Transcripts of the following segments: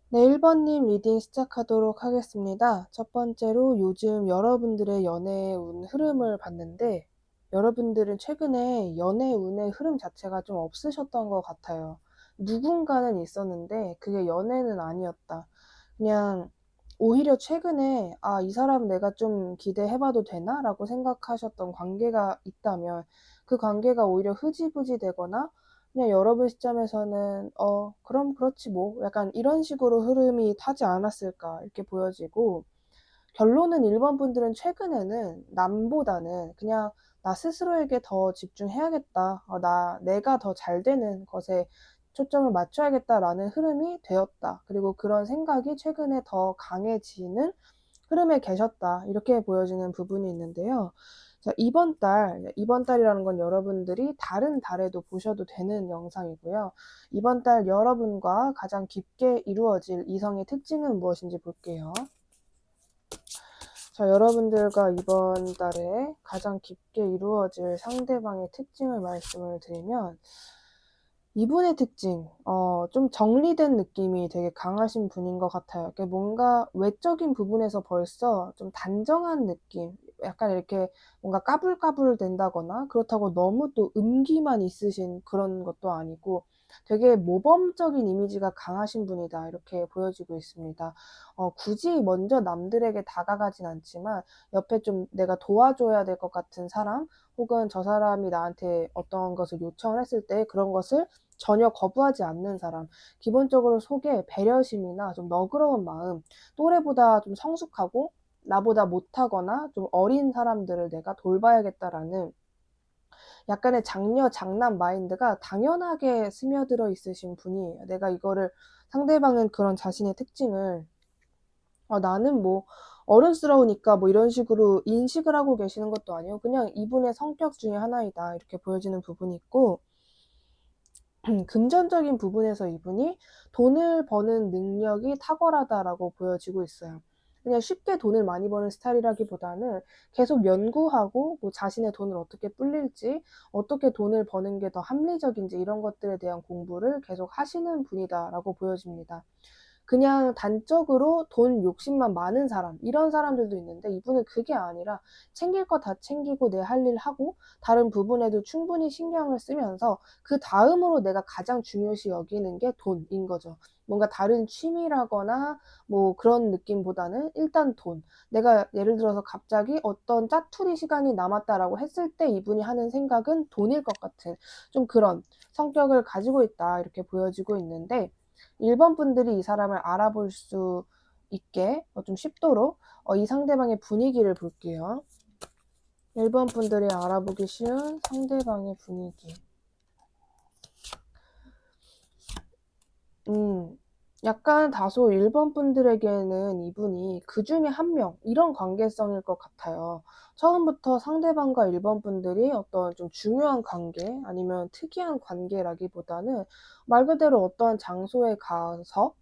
네, 1번님 리딩 시작하도록 하겠습니다. 첫 번째로 요즘 여러분들의 연애의 운 흐름을 봤는데 여러분들은 최근에 연애 운의 흐름 자체가 좀 없으셨던 것 같아요. 누군가는 있었는데 그게 연애는 아니었다. 그냥 오히려 최근에 이 사람 내가 좀 기대해봐도 되나? 라고 생각하셨던 관계가 있다면 그 관계가 오히려 흐지부지 되거나 그냥 여러분 시점에서는 그럼 그렇지 뭐 약간 이런 식으로 흐름이 타지 않았을까 이렇게 보여지고, 결론은 1번 분들은 최근에는 남보다는 그냥 나 스스로에게 더 집중해야겠다, 내가 더 잘 되는 것에 초점을 맞춰야겠다라는 흐름이 되었다. 그리고 그런 생각이 최근에 더 강해지는 흐름에 계셨다. 이렇게 보여지는 부분이 있는데요. 자, 이번 달이라는 건 여러분들이 다른 달에도 보셔도 되는 영상이고요. 이번 달 여러분과 가장 깊게 이루어질 이성의 특징은 무엇인지 볼게요. 자, 여러분들과 이번 달에 가장 깊게 이루어질 상대방의 특징을 말씀을 드리면, 이분의 특징, 좀 정리된 느낌이 되게 강하신 분인 것 같아요. 뭔가 외적인 부분에서 벌써 좀 단정한 느낌, 약간 이렇게 뭔가 까불까불 된다거나 그렇다고 너무 또 음기만 있으신 그런 것도 아니고 되게 모범적인 이미지가 강하신 분이다. 이렇게 보여지고 있습니다. 굳이 먼저 남들에게 다가가진 않지만 옆에 좀 내가 도와줘야 될 것 같은 사람, 혹은 저 사람이 나한테 어떤 것을 요청을 했을 때 그런 것을 전혀 거부하지 않는 사람, 기본적으로 속에 배려심이나 좀 너그러운 마음, 또래보다 좀 성숙하고 나보다 못하거나 좀 어린 사람들을 내가 돌봐야겠다라는 약간의 장녀 장남 마인드가 당연하게 스며들어 있으신 분이에요. 내가 이거를, 상대방은 그런 자신의 특징을 나는 뭐 어른스러우니까 뭐 이런 식으로 인식을 하고 계시는 것도 아니에요. 그냥 이분의 성격 중에 하나이다. 이렇게 보여지는 부분이 있고, 금전적인 부분에서 이분이 돈을 버는 능력이 탁월하다라고 보여지고 있어요. 그냥 쉽게 돈을 많이 버는 스타일이라기보다는 계속 연구하고 뭐 자신의 돈을 어떻게 불릴지, 어떻게 돈을 버는 게 더 합리적인지 이런 것들에 대한 공부를 계속 하시는 분이다라고 보여집니다. 그냥 단적으로 돈 욕심만 많은 사람, 이런 사람들도 있는데 이분은 그게 아니라 챙길 거 다 챙기고 내 할 일 하고 다른 부분에도 충분히 신경을 쓰면서 그 다음으로 내가 가장 중요시 여기는 게 돈인 거죠. 뭔가 다른 취미라거나 뭐 그런 느낌보다는 일단 돈. 내가 예를 들어서 갑자기 어떤 짜투리 시간이 남았다라고 했을 때 이분이 하는 생각은 돈일 것 같은 좀 그런 성격을 가지고 있다. 이렇게 보여지고 있는데, 1번 분들이 이 사람을 알아볼 수 있게 좀 쉽도록 이 상대방의 분위기를 볼게요. 1번 분들이 알아보기 쉬운 상대방의 분위기. 약간 다소 1번 분들에게는 이분이 그 중에 한 명, 이런 관계성일 것 같아요. 처음부터 상대방과 1번 분들이 어떤 좀 중요한 관계, 아니면 특이한 관계라기보다는 말 그대로 어떠한 장소에 가서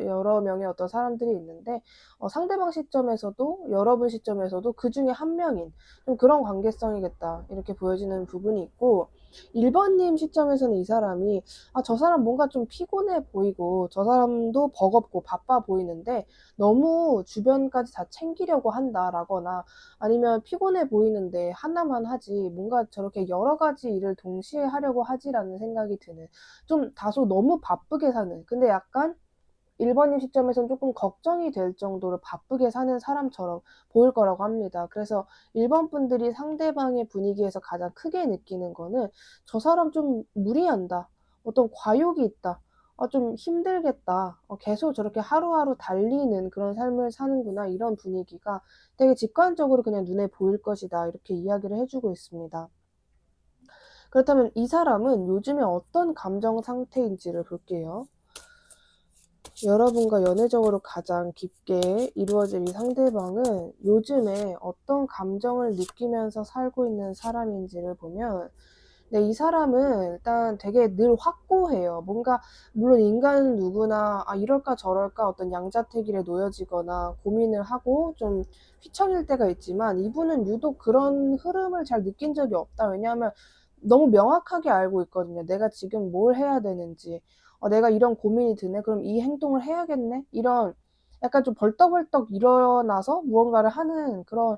여러 명의 어떤 사람들이 있는데 상대방 시점에서도 여러분 시점에서도 그 중에 한 명인 좀 그런 관계성이겠다. 이렇게 보여지는 부분이 있고, 1번님 시점에서는 이 사람이 저 사람 뭔가 좀 피곤해 보이고 저 사람도 버겁고 바빠 보이는데 너무 주변까지 다 챙기려고 한다라거나, 아니면 피곤해 보이는데 하나만 하지 뭔가 저렇게 여러 가지 일을 동시에 하려고 하지라는 생각이 드는, 좀 다소 너무 바쁘게 사는, 근데 약간 1번님 시점에서는 조금 걱정이 될 정도로 바쁘게 사는 사람처럼 보일 거라고 합니다. 그래서 1번 분들이 상대방의 분위기에서 가장 크게 느끼는 거는 저 사람 좀 무리한다, 어떤 과욕이 있다, 좀 힘들겠다, 계속 저렇게 하루하루 달리는 그런 삶을 사는구나, 이런 분위기가 되게 직관적으로 그냥 눈에 보일 것이다. 이렇게 이야기를 해주고 있습니다. 그렇다면 이 사람은 요즘에 어떤 감정 상태인지를 볼게요. 여러분과 연애적으로 가장 깊게 이루어질 이 상대방은 요즘에 어떤 감정을 느끼면서 살고 있는 사람인지를 보면, 네, 이 사람은 일단 되게 늘 확고해요. 뭔가, 물론 인간은 누구나 이럴까 저럴까 어떤 양자택일에 놓여지거나 고민을 하고 좀 휘청일 때가 있지만, 이분은 유독 그런 흐름을 잘 느낀 적이 없다. 왜냐하면 너무 명확하게 알고 있거든요. 내가 지금 뭘 해야 되는지. 내가 이런 고민이 드네. 그럼 이 행동을 해야겠네. 이런 약간 좀 벌떡벌떡 일어나서 무언가를 하는 그런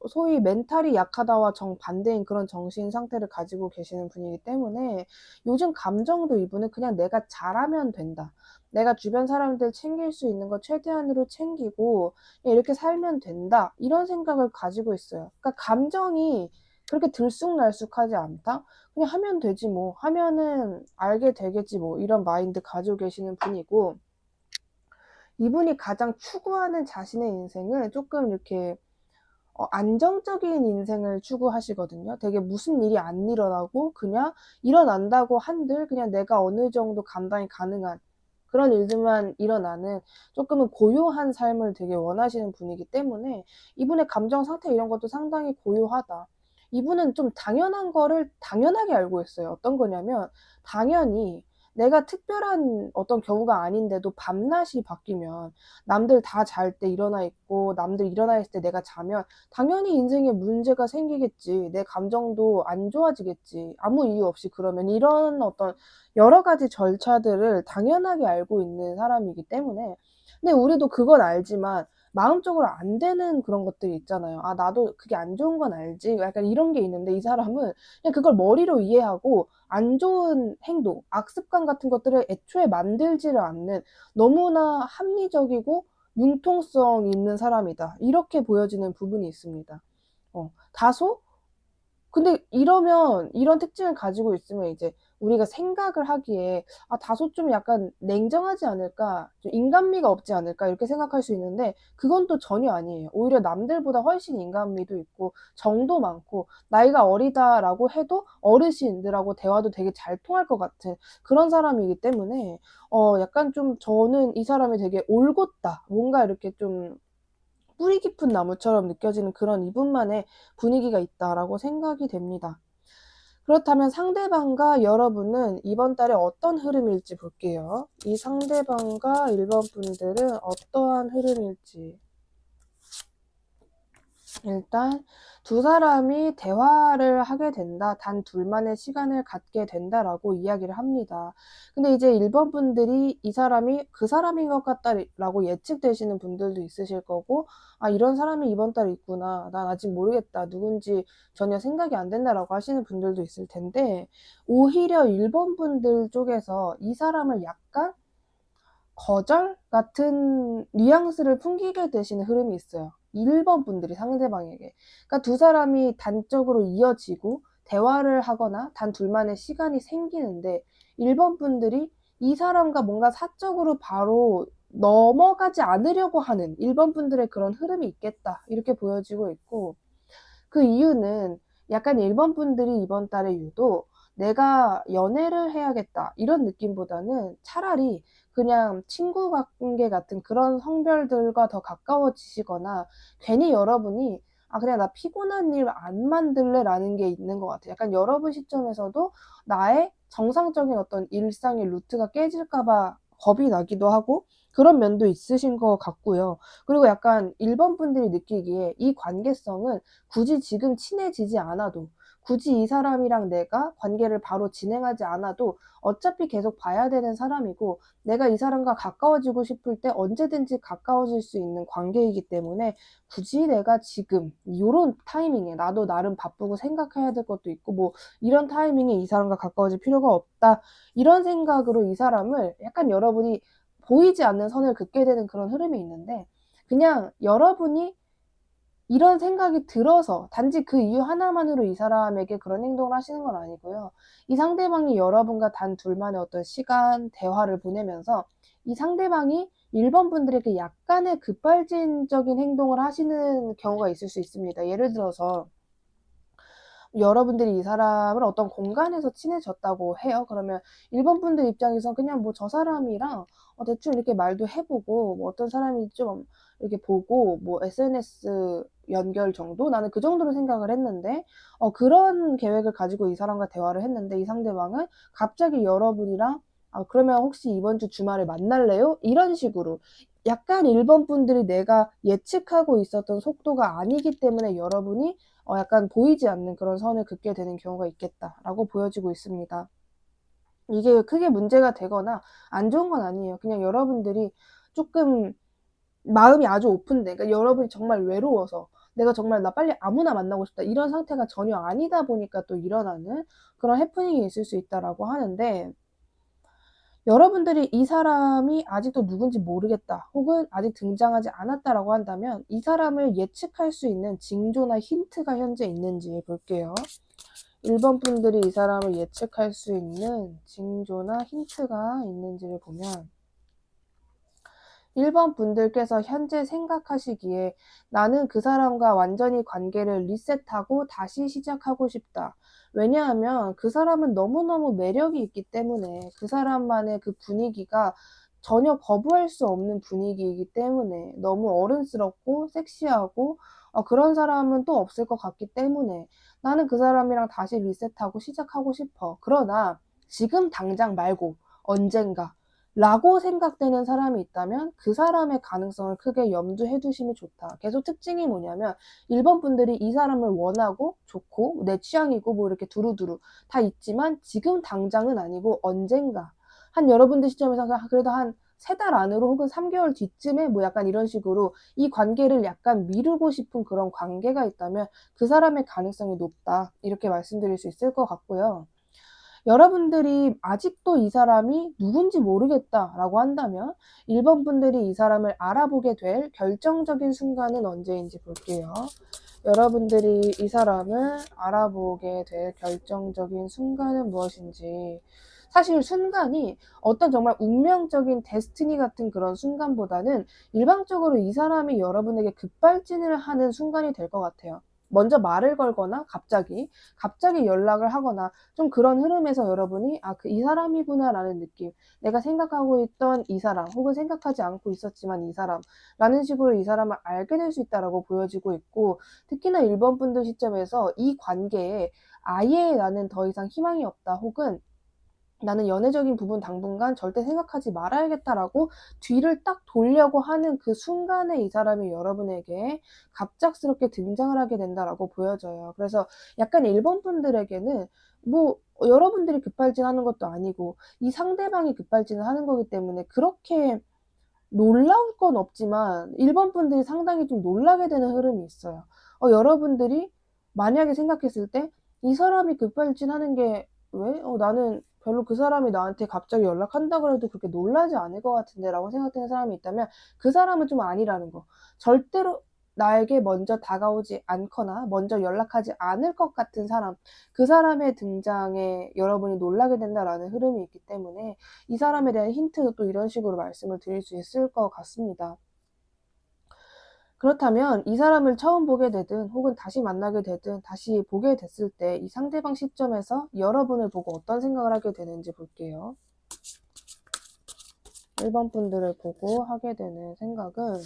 소위 멘탈이 약하다와 정반대인 그런 정신 상태를 가지고 계시는 분이기 때문에 요즘 감정도 이분은 그냥 내가 잘하면 된다. 내가 주변 사람들 챙길 수 있는 거 최대한으로 챙기고 그냥 이렇게 살면 된다. 이런 생각을 가지고 있어요. 그러니까 감정이 그렇게 들쑥날쑥하지 않다. 그냥 하면 되지 뭐. 하면은 알게 되겠지 뭐. 이런 마인드 가지고 계시는 분이고, 이분이 가장 추구하는 자신의 인생은 조금 이렇게 안정적인 인생을 추구하시거든요. 되게 무슨 일이 안 일어나고 그냥 일어난다고 한들 그냥 내가 어느 정도 감당이 가능한 그런 일들만 일어나는 조금은 고요한 삶을 되게 원하시는 분이기 때문에 이분의 감정 상태 이런 것도 상당히 고요하다. 이분은 좀 당연한 거를 당연하게 알고 있어요. 어떤 거냐면 당연히 내가 특별한 어떤 경우가 아닌데도 밤낮이 바뀌면 남들 다 잘 때 일어나 있고 남들 일어나 있을 때 내가 자면 당연히 인생에 문제가 생기겠지. 내 감정도 안 좋아지겠지. 아무 이유 없이 그러면 이런 어떤 여러 가지 절차들을 당연하게 알고 있는 사람이기 때문에 근데 우리도 그건 알지만 마음적으로 안 되는 그런 것들이 있잖아요. '아 나도 그게 안 좋은 건 알지.' 약간 이런 게 있는데 이 사람은 그냥 그걸 머리로 이해하고 안 좋은 행동, 악습관 같은 것들을 애초에 만들지를 않는 너무나 합리적이고 융통성 있는 사람이다. 이렇게 보여지는 부분이 있습니다. 다소 근데 이러면 이런 특징을 가지고 있으면 이제 우리가 생각을 하기에 '아 다소 좀 약간 냉정하지 않을까? 좀 인간미가 없지 않을까?' 이렇게 생각할 수 있는데 그건 또 전혀 아니에요. 오히려 남들보다 훨씬 인간미도 있고 정도 많고 나이가 어리다라고 해도 어르신들하고 대화도 되게 잘 통할 것 같은 그런 사람이기 때문에 약간 좀 저는 이 사람이 되게 올곧다. 뭔가 이렇게 좀 뿌리 깊은 나무처럼 느껴지는 그런 이분만의 분위기가 있다라고 생각이 됩니다. 그렇다면 상대방과 여러분은 이번 달에 어떤 흐름일지 볼게요. 이 상대방과 1번 분들은 어떠한 흐름일지. 일단 두 사람이 대화를 하게 된다. 단 둘만의 시간을 갖게 된다라고 이야기를 합니다. 근데 이제 1번 분들이 이 사람이 그 사람인 것 같다라고 예측되시는 분들도 있으실 거고, 아, 이런 사람이 이번 달에 있구나. 난 아직 모르겠다. 누군지 전혀 생각이 안 된다라고 하시는 분들도 있을 텐데, 오히려 1번 분들 쪽에서 이 사람을 약간 거절 같은 뉘앙스를 풍기게 되시는 흐름이 있어요. 1번 분들이 상대방에게. 그러니까 두 사람이 단적으로 이어지고 대화를 하거나 단 둘만의 시간이 생기는데 1번 분들이 이 사람과 뭔가 사적으로 바로 넘어가지 않으려고 하는 1번 분들의 그런 흐름이 있겠다. 이렇게 보여지고 있고 그 이유는 약간 1번 분들이 이번 달에 유독 '내가 연애를 해야겠다.' 이런 느낌보다는 차라리 그냥 친구 관계 같은 그런 성별들과 더 가까워지시거나 괜히 여러분이 '아 그냥 나 피곤한 일 안 만들래.'라는 게 있는 것 같아요. 약간 여러분 시점에서도 나의 정상적인 어떤 일상의 루트가 깨질까 봐 겁이 나기도 하고 그런 면도 있으신 것 같고요. 그리고 약간 1번 분들이 느끼기에 이 관계성은 굳이 지금 친해지지 않아도 굳이 이 사람이랑 내가 관계를 바로 진행하지 않아도 어차피 계속 봐야 되는 사람이고 내가 이 사람과 가까워지고 싶을 때 언제든지 가까워질 수 있는 관계이기 때문에 굳이 내가 지금 요런 타이밍에 나도 나름 바쁘고 생각해야 될 것도 있고 뭐 이런 타이밍에 이 사람과 가까워질 필요가 없다. 이런 생각으로 이 사람을 약간 여러분이 보이지 않는 선을 긋게 되는 그런 흐름이 있는데 그냥 여러분이 이런 생각이 들어서 단지 그 이유 하나만으로 이 사람에게 그런 행동을 하시는 건 아니고요. 이 상대방이 여러분과 단 둘만의 어떤 시간, 대화를 보내면서 이 상대방이 1번 분들에게 약간의 급발진적인 행동을 하시는 경우가 있을 수 있습니다. 예를 들어서 여러분들이 이 사람을 어떤 공간에서 친해졌다고 해요. 그러면 1번 분들 입장에선 그냥 뭐 저 사람이랑 대충 이렇게 말도 해 보고 뭐 어떤 사람인지 좀 이렇게 보고 뭐 SNS 연결 정도? 나는 그 정도로 생각을 했는데 그런 계획을 가지고 이 사람과 대화를 했는데 이 상대방은 갑자기 여러분이랑 "아 그러면 혹시 이번 주 주말에 만날래요?" 이런 식으로 약간 1번 분들이 내가 예측하고 있었던 속도가 아니기 때문에 여러분이 약간 보이지 않는 그런 선을 긋게 되는 경우가 있겠다라고 보여지고 있습니다. 이게 크게 문제가 되거나 안 좋은 건 아니에요. 그냥 여러분들이 조금 마음이 아주 오픈돼. 그러니까 여러분이 정말 외로워서 내가 정말 나 빨리 아무나 만나고 싶다 이런 상태가 전혀 아니다 보니까 또 일어나는 그런 해프닝이 있을 수 있다라고 하는데, 여러분들이 이 사람이 아직도 누군지 모르겠다 혹은 아직 등장하지 않았다라고 한다면 이 사람을 예측할 수 있는 징조나 힌트가 현재 있는지 볼게요. 1번 분들이 이 사람을 예측할 수 있는 징조나 힌트가 있는지를 보면, 1번 분들께서 현재 생각하시기에 나는 그 사람과 완전히 관계를 리셋하고 다시 시작하고 싶다. 왜냐하면 그 사람은 너무너무 매력이 있기 때문에, 그 사람만의 그 분위기가 전혀 거부할 수 없는 분위기이기 때문에, 너무 어른스럽고 섹시하고 그런 사람은 또 없을 것 같기 때문에 나는 그 사람이랑 다시 리셋하고 시작하고 싶어. 그러나 지금 당장 말고 언젠가 라고 생각되는 사람이 있다면 그 사람의 가능성을 크게 염두해 두심이 좋다. 계속 특징이 뭐냐면 1번 분들이 이 사람을 원하고 좋고 내 취향이고 뭐 이렇게 두루두루 다 있지만 지금 당장은 아니고 언젠가, 한 여러분들 시점에서 그래도 한 3달 안으로 혹은 3개월 뒤쯤에 뭐 약간 이런 식으로 이 관계를 약간 미루고 싶은 그런 관계가 있다면 그 사람의 가능성이 높다. 이렇게 말씀드릴 수 있을 것 같고요. 여러분들이 아직도 이 사람이 누군지 모르겠다라고 한다면 1번 분들이 이 사람을 알아보게 될 결정적인 순간은 언제인지 볼게요. 여러분들이 이 사람을 알아보게 될 결정적인 순간은 무엇인지. 사실 순간이 어떤 정말 운명적인 데스티니 같은 그런 순간보다는 일방적으로 이 사람이 여러분에게 급발진을 하는 순간이 될 것 같아요. 먼저 말을 걸거나 갑자기 연락을 하거나 좀 그런 흐름에서 여러분이 이 사람이구나 라는 느낌, 내가 생각하고 있던 이 사람 혹은 생각하지 않고 있었지만 이 사람 라는 식으로 이 사람을 알게 될 수 있다라고 보여지고 있고, 특히나 1번 분들 시점에서 이 관계에 아예 나는 더 이상 희망이 없다 혹은 나는 연애적인 부분 당분간 절대 생각하지 말아야겠다라고 뒤를 딱 돌려고 하는 그 순간에 이 사람이 여러분에게 갑작스럽게 등장을 하게 된다라고 보여져요. 그래서 약간 1번 분들에게는 뭐 여러분들이 급발진하는 것도 아니고 이 상대방이 급발진을 하는 거기 때문에 그렇게 놀라울 건 없지만 1번 분들이 상당히 좀 놀라게 되는 흐름이 있어요. 여러분들이 만약에 생각했을 때 이 사람이 급발진하는 게 왜? 나는 별로 그 사람이 나한테 갑자기 연락한다 그래도 그렇게 놀라지 않을 것 같은데 라고 생각되는 사람이 있다면 그 사람은 좀 아니라는 거. 절대로 나에게 먼저 다가오지 않거나 먼저 연락하지 않을 것 같은 사람, 그 사람의 등장에 여러분이 놀라게 된다라는 흐름이 있기 때문에 이 사람에 대한 힌트도 또 이런 식으로 말씀을 드릴 수 있을 것 같습니다. 그렇다면 이 사람을 처음 보게 되든 혹은 다시 만나게 되든 다시 보게 됐을 때 이 상대방 시점에서 여러분을 보고 어떤 생각을 하게 되는지 볼게요. 1번 분들을 보고 하게 되는 생각은,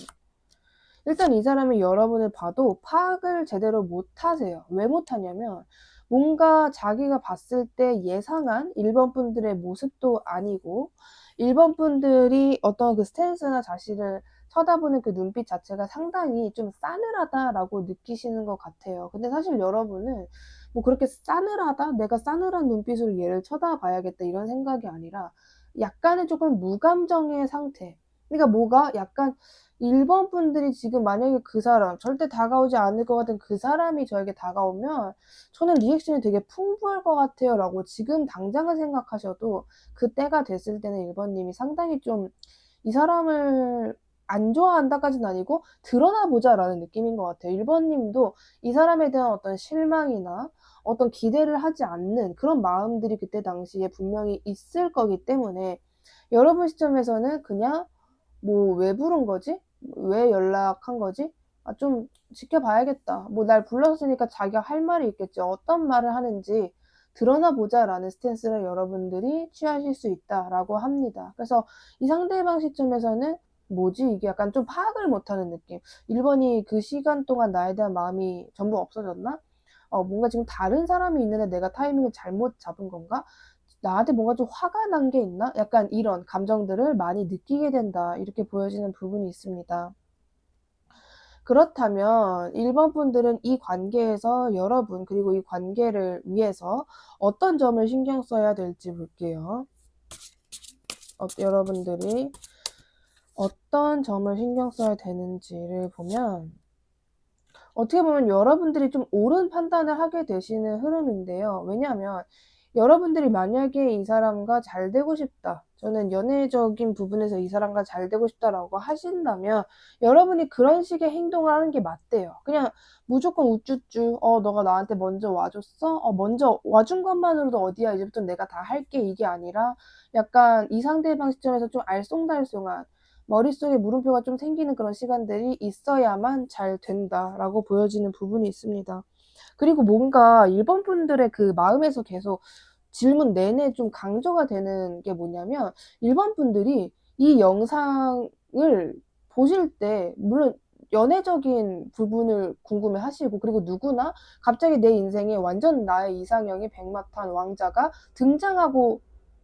일단 이 사람이 여러분을 봐도 파악을 제대로 못하세요. 왜 못하냐면 뭔가 자기가 봤을 때 예상한 1번 분들의 모습도 아니고 1번 분들이 어떤 그 스탠스나 자신을 쳐다보는 그 눈빛 자체가 상당히 좀 싸늘하다라고 느끼시는 것 같아요. 근데 사실 여러분은 뭐 그렇게 싸늘하다? 내가 싸늘한 눈빛으로 얘를 쳐다봐야겠다 이런 생각이 아니라 약간의 조금 무감정의 상태. 그러니까 뭐가 약간 1번 분들이 지금 만약에 그 사람, 절대 다가오지 않을 것 같은 그 사람이 저에게 다가오면 저는 리액션이 되게 풍부할 것 같아요 라고 지금 당장은 생각하셔도 그때가 됐을 때는 1번 님이 상당히 좀 이 사람을 안 좋아한다까지는 아니고 드러나 보자 라는 느낌인 것 같아요. 1번 님도 이 사람에 대한 어떤 실망이나 어떤 기대를 하지 않는 그런 마음들이 그때 당시에 분명히 있을 거기 때문에 여러분 시점에서는 그냥 뭐 왜 부른 거지? 왜 연락한 거지? 좀 지켜봐야겠다. 뭐 날 불렀으니까 자기가 할 말이 있겠지. 어떤 말을 하는지 드러나 보자라는 스탠스를 여러분들이 취하실 수 있다라고 합니다. 그래서 이 상대방 시점에서는 뭐지? 이게 약간 좀 파악을 못하는 느낌. 1번이 그 시간 동안 나에 대한 마음이 전부 없어졌나? 뭔가 지금 다른 사람이 있는데 내가 타이밍을 잘못 잡은 건가? 나한테 뭔가 좀 화가 난 게 있나? 약간 이런 감정들을 많이 느끼게 된다. 이렇게 보여지는 부분이 있습니다. 그렇다면 1번 분들은 이 관계에서 여러분 그리고 이 관계를 위해서 어떤 점을 신경 써야 될지 볼게요. 여러분들이 어떤 점을 신경 써야 되는지를 보면, 어떻게 보면 여러분들이 좀 옳은 판단을 하게 되시는 흐름인데요. 왜냐하면 여러분들이 만약에 이 사람과 잘 되고 싶다, 저는 연애적인 부분에서 이 사람과 잘 되고 싶다라고 하신다면 여러분이 그런 식의 행동을 하는 게 맞대요. 그냥 무조건 우쭈쭈 너가 나한테 먼저 와줬어? 먼저 와준 것만으로도 어디야, 이제부터 내가 다 할게, 이게 아니라 약간 이 상대방 시점에서 좀 알쏭달쏭한, 머릿속에 물음표가 좀 생기는 그런 시간들이 있어야만 잘 된다라고 보여지는 부분이 있습니다. 그리고 뭔가 일본 분들의 그 마음에서 계속 질문 내내 좀 강조가 되는 게 뭐냐면, 일본 분들이 이 영상을 보실 때 물론 연애적인 부분을 궁금해 하시고, 그리고 누구나 갑자기 내 인생에 완전 나의 이상형의 백마탄 왕자가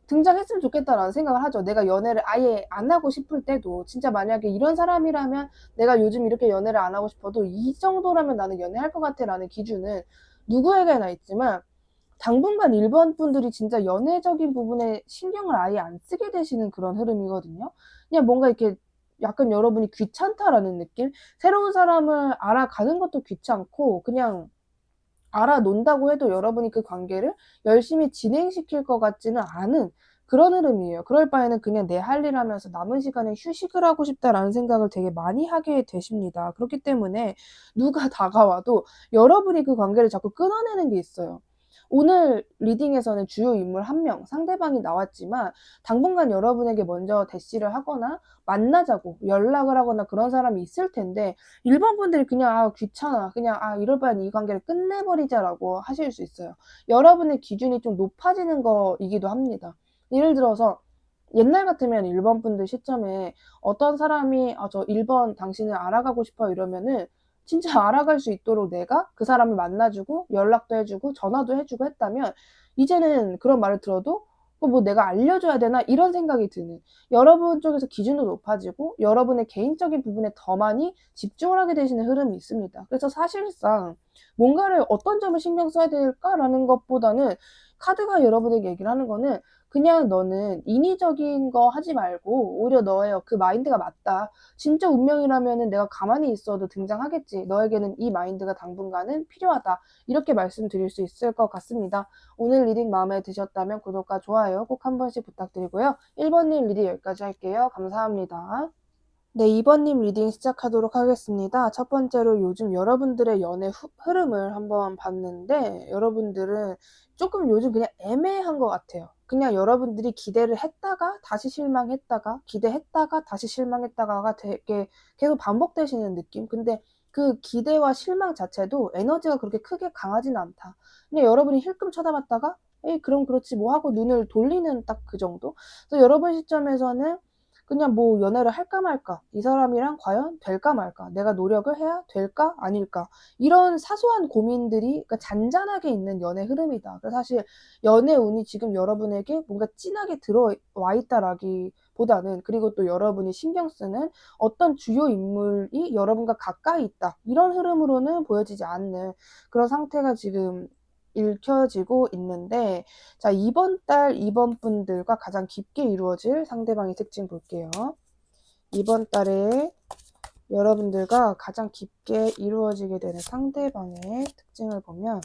등장했으면 좋겠다라는 생각을 하죠. 내가 연애를 아예 안 하고 싶을 때도, 진짜 만약에 이런 사람이라면 내가 요즘 이렇게 연애를 안 하고 싶어도 이 정도라면 나는 연애할 것 같아 라는 기준은 누구에게나 있지만, 당분간 일본 분들이 진짜 연애적인 부분에 신경을 아예 안 쓰게 되시는 그런 흐름이거든요. 그냥 뭔가 이렇게 약간 여러분이 귀찮다라는 느낌? 새로운 사람을 알아가는 것도 귀찮고, 그냥 알아논다고 해도 여러분이 그 관계를 열심히 진행시킬 것 같지는 않은 그런 흐름이에요. 그럴 바에는 그냥 내 할 일 하면서 남은 시간에 휴식을 하고 싶다라는 생각을 되게 많이 하게 되십니다. 그렇기 때문에 누가 다가와도 여러분이 그 관계를 자꾸 끊어내는 게 있어요. 오늘 리딩에서는 주요 인물 1명, 상대방이 나왔지만 당분간 여러분에게 먼저 대시를 하거나 만나자고 연락을 하거나 그런 사람이 있을 텐데, 일본 분들이 그냥 귀찮아, 그냥 이럴 바엔 이 관계를 끝내버리자라고 하실 수 있어요. 여러분의 기준이 좀 높아지는 거이기도 합니다. 예를 들어서 옛날 같으면 일본 분들 시점에 어떤 사람이 저 일본 당신을 알아가고 싶어 이러면은 진짜 알아갈 수 있도록 내가 그 사람을 만나주고 연락도 해주고 전화도 해주고 했다면, 이제는 그런 말을 들어도 뭐 내가 알려줘야 되나 이런 생각이 드는, 여러분 쪽에서 기준도 높아지고 여러분의 개인적인 부분에 더 많이 집중을 하게 되시는 흐름이 있습니다. 그래서 사실상 뭔가를 어떤 점을 신경 써야 될까라는 것보다는, 카드가 여러분에게 얘기를 하는 거는 그냥 너는 인위적인 거 하지 말고 오히려 너의 그 마인드가 맞다. 진짜 운명이라면은 내가 가만히 있어도 등장하겠지. 너에게는 이 마인드가 당분간은 필요하다. 이렇게 말씀드릴 수 있을 것 같습니다. 오늘 리딩 마음에 드셨다면 구독과 좋아요 꼭 한 번씩 부탁드리고요. 1번님 리딩 여기까지 할게요. 감사합니다. 네, 2번님 리딩 시작하도록 하겠습니다. 첫 번째로 요즘 여러분들의 연애 흐름을 한번 봤는데, 여러분들은 조금 요즘 그냥 애매한 것 같아요. 그냥 여러분들이 기대를 했다가 다시 실망했다가 기대했다가 다시 실망했다가가 되게 계속 반복되시는 느낌? 근데 그 기대와 실망 자체도 에너지가 그렇게 크게 강하진 않다. 그냥 여러분이 힐끔 쳐다봤다가 에이 그럼 그렇지 뭐 하고 눈을 돌리는 딱 그 정도? 그래서 여러분 시점에서는 그냥 뭐 연애를 할까 말까, 이 사람이랑 과연 될까 말까, 내가 노력을 해야 될까 아닐까, 이런 사소한 고민들이 그러니까 잔잔하게 있는 연애 흐름이다. 그래서 사실 연애 운이 지금 여러분에게 뭔가 진하게 들어와 있다라기보다는, 그리고 또 여러분이 신경 쓰는 어떤 주요 인물이 여러분과 가까이 있다, 이런 흐름으로는 보여지지 않는 그런 상태가 지금 읽혀지고 있는데, 자, 이번 달 2번 분들과 가장 깊게 이루어질 상대방의 특징 볼게요. 이번 달에 여러분들과 가장 깊게 이루어지게 되는 상대방의 특징을 보면,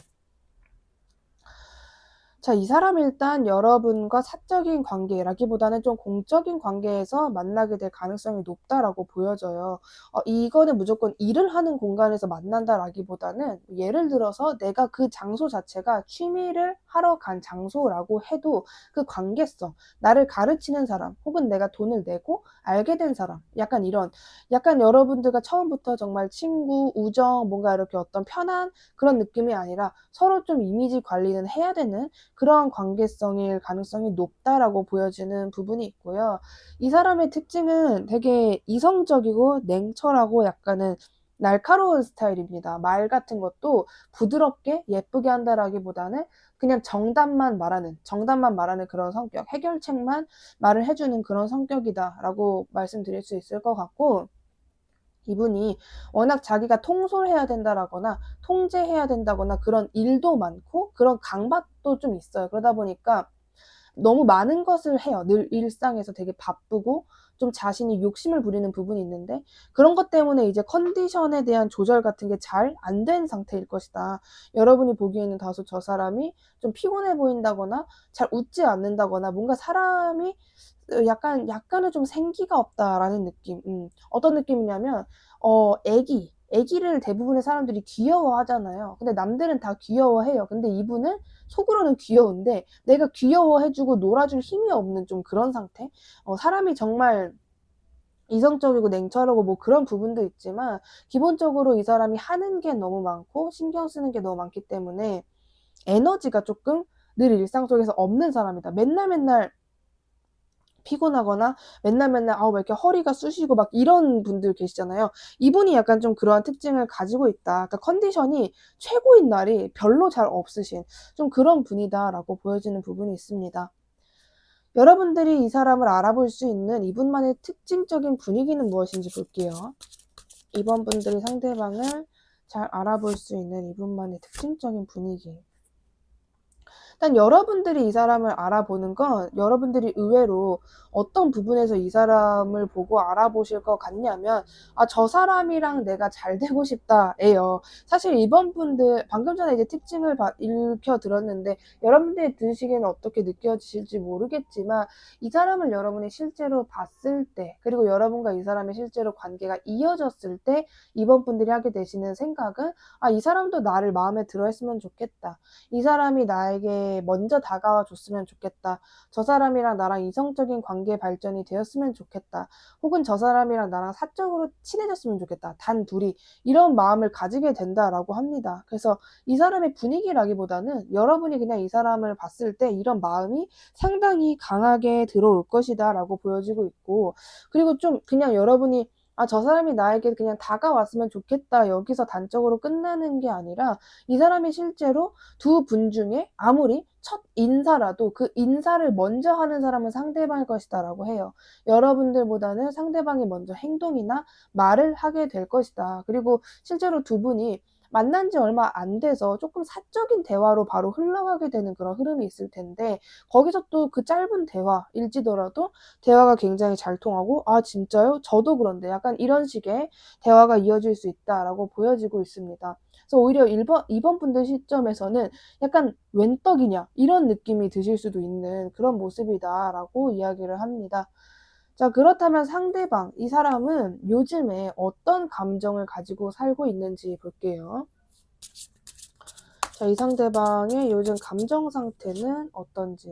자, 이 사람이 일단 여러분과 사적인 관계라기보다는 좀 공적인 관계에서 만나게 될 가능성이 높다라고 보여져요. 이거는 무조건 일을 하는 공간에서 만난다라기보다는, 예를 들어서 내가 그 장소 자체가 취미를 하러 간 장소라고 해도 그 관계성, 나를 가르치는 사람, 혹은 내가 돈을 내고 알게 된 사람, 약간 이런, 약간 여러분들과 처음부터 정말 친구, 우정, 뭔가 이렇게 어떤 편한 그런 느낌이 아니라 서로 좀 이미지 관리는 해야 되는 그러한 관계성일 가능성이 높다라고 보여지는 부분이 있고요. 이 사람의 특징은 되게 이성적이고 냉철하고 약간은 날카로운 스타일입니다. 말 같은 것도 부드럽게 예쁘게 한다라기보다는 그냥 정답만 말하는 그런 성격, 해결책만 말을 해주는 그런 성격이다라고 말씀드릴 수 있을 것 같고, 이분이 워낙 자기가 통솔해야 된다라거나 통제해야 된다거나 그런 일도 많고 그런 강박도 좀 있어요. 그러다 보니까 너무 많은 것을 해요. 늘 일상에서 되게 바쁘고 좀 자신이 욕심을 부리는 부분이 있는데 그런 것 때문에 이제 컨디션에 대한 조절 같은 게 잘 안 된 상태일 것이다. 여러분이 보기에는 다소 저 사람이 좀 피곤해 보인다거나 잘 웃지 않는다거나 뭔가 사람이 약간은 좀 생기가 없다라는 느낌. 어떤 느낌이냐면 애기를 대부분의 사람들이 귀여워하잖아요. 근데 남들은 다 귀여워해요. 근데 이분은 속으로는 귀여운데 내가 귀여워해 주고 놀아줄 힘이 없는 좀 그런 상태? 사람이 정말 이성적이고 냉철하고 뭐 그런 부분도 있지만 기본적으로 이 사람이 하는 게 너무 많고 신경 쓰는 게 너무 많기 때문에 에너지가 쪼끔 늘 일상 속에서 없는 사람이다. 맨날 피곤하거나 맨날 왜 이렇게 허리가 쑤시고 막 이런 분들 계시잖아요. 이분이 약간 좀 그러한 특징을 가지고 있다. 그러니까 컨디션이 최고인 날이 별로 잘 없으신 좀 그런 분이다라고 보여지는 부분이 있습니다. 여러분들이 이 사람을 알아볼 수 있는 이분만의 특징적인 분위기는 무엇인지 볼게요. 이번 분들이 상대방을 잘 알아볼 수 있는 이분만의 특징적인 분위기. 일단 여러분들이 이 사람을 알아보는 건 여러분들이 의외로 어떤 부분에서 이 사람을 보고 알아보실 것 같냐면 저 사람이랑 내가 잘 되고 싶다예요. 사실 이번 분들 방금 전에 이제 특징을 읽혀 들었는데 여러분들이 들으시기에는 어떻게 느껴지실지 모르겠지만 이 사람을 여러분이 실제로 봤을 때 그리고 여러분과 이 사람의 실제로 관계가 이어졌을 때 이번 분들이 하게 되시는 생각은 이 사람도 나를 마음에 들어 했으면 좋겠다. 이 사람이 나에게 먼저 다가와 줬으면 좋겠다. 저 사람이랑 나랑 이성적인 관계 발전이 되었으면 좋겠다. 혹은 저 사람이랑 나랑 사적으로 친해졌으면 좋겠다. 단 둘이 이런 마음을 가지게 된다라고 합니다. 그래서 이 사람의 분위기라기보다는 여러분이 그냥 이 사람을 봤을 때 이런 마음이 상당히 강하게 들어올 것이다 라고 보여지고 있고 그리고 좀 그냥 여러분이 저 사람이 나에게 그냥 다가왔으면 좋겠다. 여기서 단적으로 끝나는 게 아니라 이 사람이 실제로 두 분 중에 아무리 첫 인사라도 그 인사를 먼저 하는 사람은 상대방일 것이다 라고 해요. 여러분들보다는 상대방이 먼저 행동이나 말을 하게 될 것이다. 그리고 실제로 두 분이 만난 지 얼마 안 돼서 조금 사적인 대화로 바로 흘러가게 되는 그런 흐름이 있을 텐데 거기서 또 그 짧은 대화일지더라도 대화가 굉장히 잘 통하고 진짜요? 저도 그런데 약간 이런 식의 대화가 이어질 수 있다라고 보여지고 있습니다. 그래서 오히려 이번 분들 시점에서는 약간 '웬 떡이냐.' 이런 느낌이 드실 수도 있는 그런 모습이다라고 이야기를 합니다. 자, 그렇다면 상대방, 이 사람은 요즘에 어떤 감정을 가지고 살고 있는지 볼게요. 자, 이 상대방의 요즘 감정 상태는 어떤지.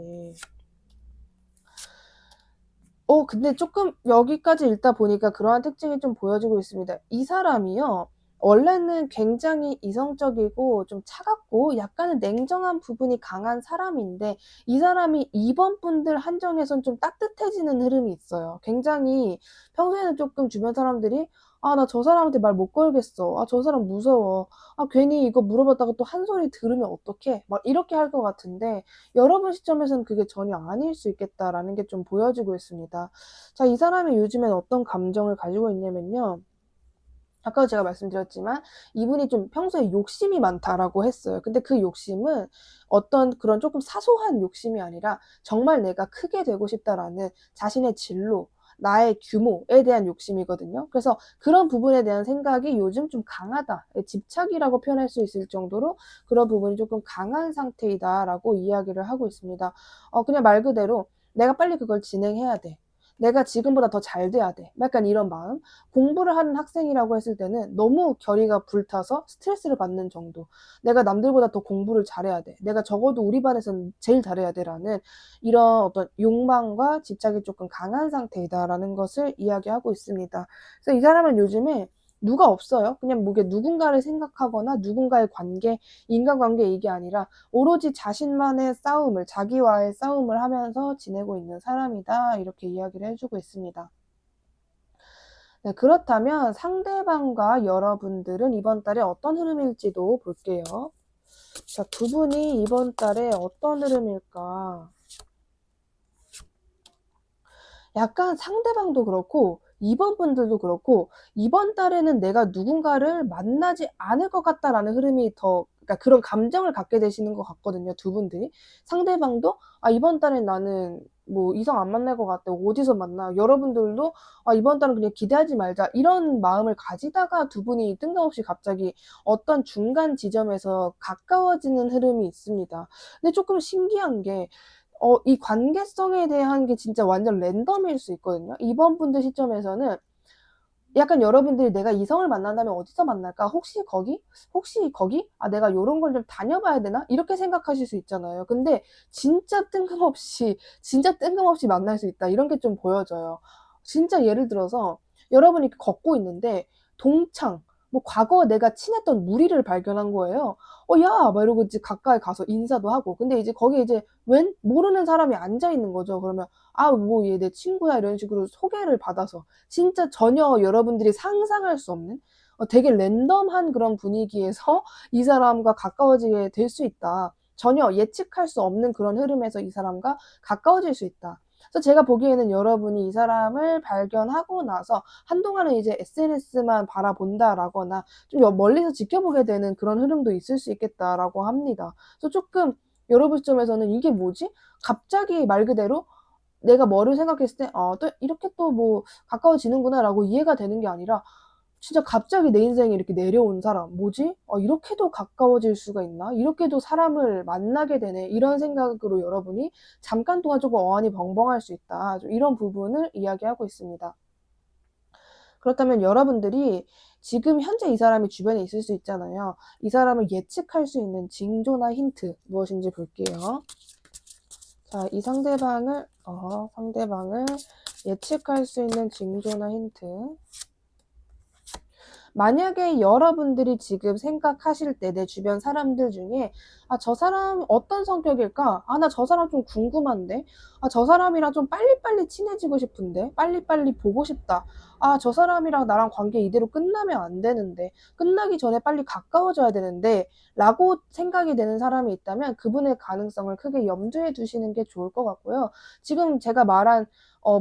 근데 조금 여기까지 읽다 보니까 그러한 특징이 좀 보여지고 있습니다. 이 사람이요. 원래는 굉장히 이성적이고 좀 차갑고 약간은 냉정한 부분이 강한 사람인데 이 사람이 이번 분들 한정에선 좀 따뜻해지는 흐름이 있어요. 굉장히 평소에는 조금 주변 사람들이 나 저 사람한테 말 못 걸겠어. 저 사람 무서워. 괜히 이거 물어봤다가 또 한 소리 들으면 어떡해. 막 이렇게 할 것 같은데 여러분 시점에서는 그게 전혀 아닐 수 있겠다라는 게 좀 보여지고 있습니다. 자, 이 사람이 요즘엔 어떤 감정을 가지고 있냐면요. 아까도 제가 말씀드렸지만 이분이 좀 평소에 욕심이 많다라고 했어요. 근데 그 욕심은 어떤 그런 조금 사소한 욕심이 아니라 정말 내가 크게 되고 싶다라는 자신의 진로, 나의 규모에 대한 욕심이거든요. 그래서 그런 부분에 대한 생각이 요즘 좀 강하다. 집착이라고 표현할 수 있을 정도로 그런 부분이 조금 강한 상태이다라고 이야기를 하고 있습니다. 그냥 말 그대로 '내가 빨리 그걸 진행해야 돼. 내가 지금보다 더 잘 돼야 돼.' 약간 이런 마음. 공부를 하는 학생이라고 했을 때는 너무 결의가 불타서 스트레스를 받는 정도. '내가 남들보다 더 공부를 잘해야 돼. 내가 적어도 우리 반에서는 제일 잘해야 돼.'라는 이런 어떤 욕망과 집착이 조금 강한 상태이다라는 것을 이야기하고 있습니다. 그래서 이 사람은 요즘에 누가 없어요. 그냥 뭐 이게 누군가를 생각하거나 누군가의 관계, 인간관계 이게 아니라 오로지 자신만의 싸움을 자기와의 싸움을 하면서 지내고 있는 사람이다. 이렇게 이야기를 해 주고 있습니다. 네, 그렇다면 상대방과 여러분들은 이번 달에 어떤 흐름일지도 볼게요. 자, 두 분이 이번 달에 어떤 흐름일까? 약간 상대방도 그렇고 이번 분들도 그렇고 '이번 달에는 내가 누군가를 만나지 않을 것 같다.'라는 흐름이 더 그러니까 그런 감정을 갖게 되시는 것 같거든요, 두 분들이. 상대방도 이번 달엔 나는 뭐 이성 안 만날 것 같아. 어디서 만나? 여러분들도 이번 달은 그냥 기대하지 말자. 이런 마음을 가지다가 두 분이 뜬금없이 갑자기 어떤 중간 지점에서 가까워지는 흐름이 있습니다. 근데 조금 신기한 게 이 관계성에 대한 게 진짜 완전 랜덤일 수 있거든요. 이번 분들 시점에서는 약간 여러분들이 '내가 이성을 만난다면 어디서 만날까? 혹시 거기? 혹시 거기? 내가 요런 걸 좀 다녀봐야 되나?' 이렇게 생각하실 수 있잖아요. 근데 진짜 뜬금없이 만날 수 있다, 이런 게 좀 보여져요. 진짜 예를 들어서 여러분이 걷고 있는데 동창, 뭐 과거 내가 친했던 무리를 발견한 거예요. 야." 막 이러고 이제 가까이 가서 인사도 하고. 근데 이제 거기에 이제 웬 모르는 사람이 앉아 있는 거죠. 그러면 뭐 얘 내 친구야." 이런 식으로 소개를 받아서 진짜 전혀 여러분들이 상상할 수 없는 되게 랜덤한 그런 분위기에서 이 사람과 가까워지게 될 수 있다. 전혀 예측할 수 없는 그런 흐름에서 이 사람과 가까워질 수 있다. 그래서 제가 보기에는 여러분이 이 사람을 발견하고 나서 한동안은 이제 'SNS만 바라본다.'라거나 좀 멀리서 지켜보게 되는 그런 흐름도 있을 수 있겠다라고 합니다. 그래서 쪼끔 여러분 시점에서는 '이게 뭐지?' 갑자기 말 그대로 내가 뭐를 생각했을 때 '또 이렇게 또 뭐 가까워지는구나.'라고 이해가 되는 게 아니라 진짜 갑자기 내 인생에 이렇게 내려온 사람, '뭐지? 이렇게도 가까워질 수가 있나? 이렇게도 사람을 만나게 되네.' 이런 생각으로 여러분이 잠깐 동안 쪼금 어안이 벙벙할 수 있다. 좀 이런 부분을 이야기하고 있습니다. 그렇다면 여러분들이 지금 현재 이 사람이 주변에 있을 수 있잖아요. 이 사람을 예측할 수 있는 징조나 힌트 무엇인지 볼게요. 자, 이 상대방을 예측할 수 있는 징조나 힌트. 만약에 여러분들이 지금 생각하실 때 내 주변 사람들 중에 '저 사람 어떤 성격일까? 나 저 사람 좀 궁금한데. 저 사람이랑 좀 빨리빨리 친해지고 싶은데. 빨리빨리 보고 싶다. 저 사람이랑 나랑 관계 이대로 끝나면 안 되는데. 끝나기 전에 빨리 가까워져야 되는데.' 라고 생각이 되는 사람이 있다면 그분의 가능성을 크게 염두에 두시는 게 좋을 것 같고요. 지금 제가 말한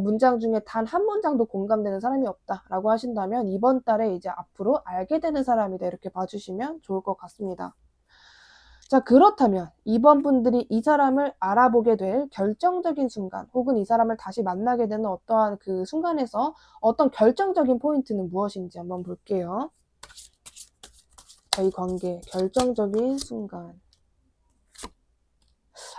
문장 중에 단 한 문장도 공감되는 사람이 없다라고 하신다면 이번 달에 이제 앞으로 알게 되는 사람이다, 이렇게 봐 주시면 좋을 것 같습니다. 자, 그렇다면 이번 분들이 이 사람을 알아보게 될 결정적인 순간 혹은 이 사람을 다시 만나게 되는 어떠한 그 순간에서 어떤 결정적인 포인트는 무엇인지 한번 볼게요. 자, 이 관계 결정적인 순간.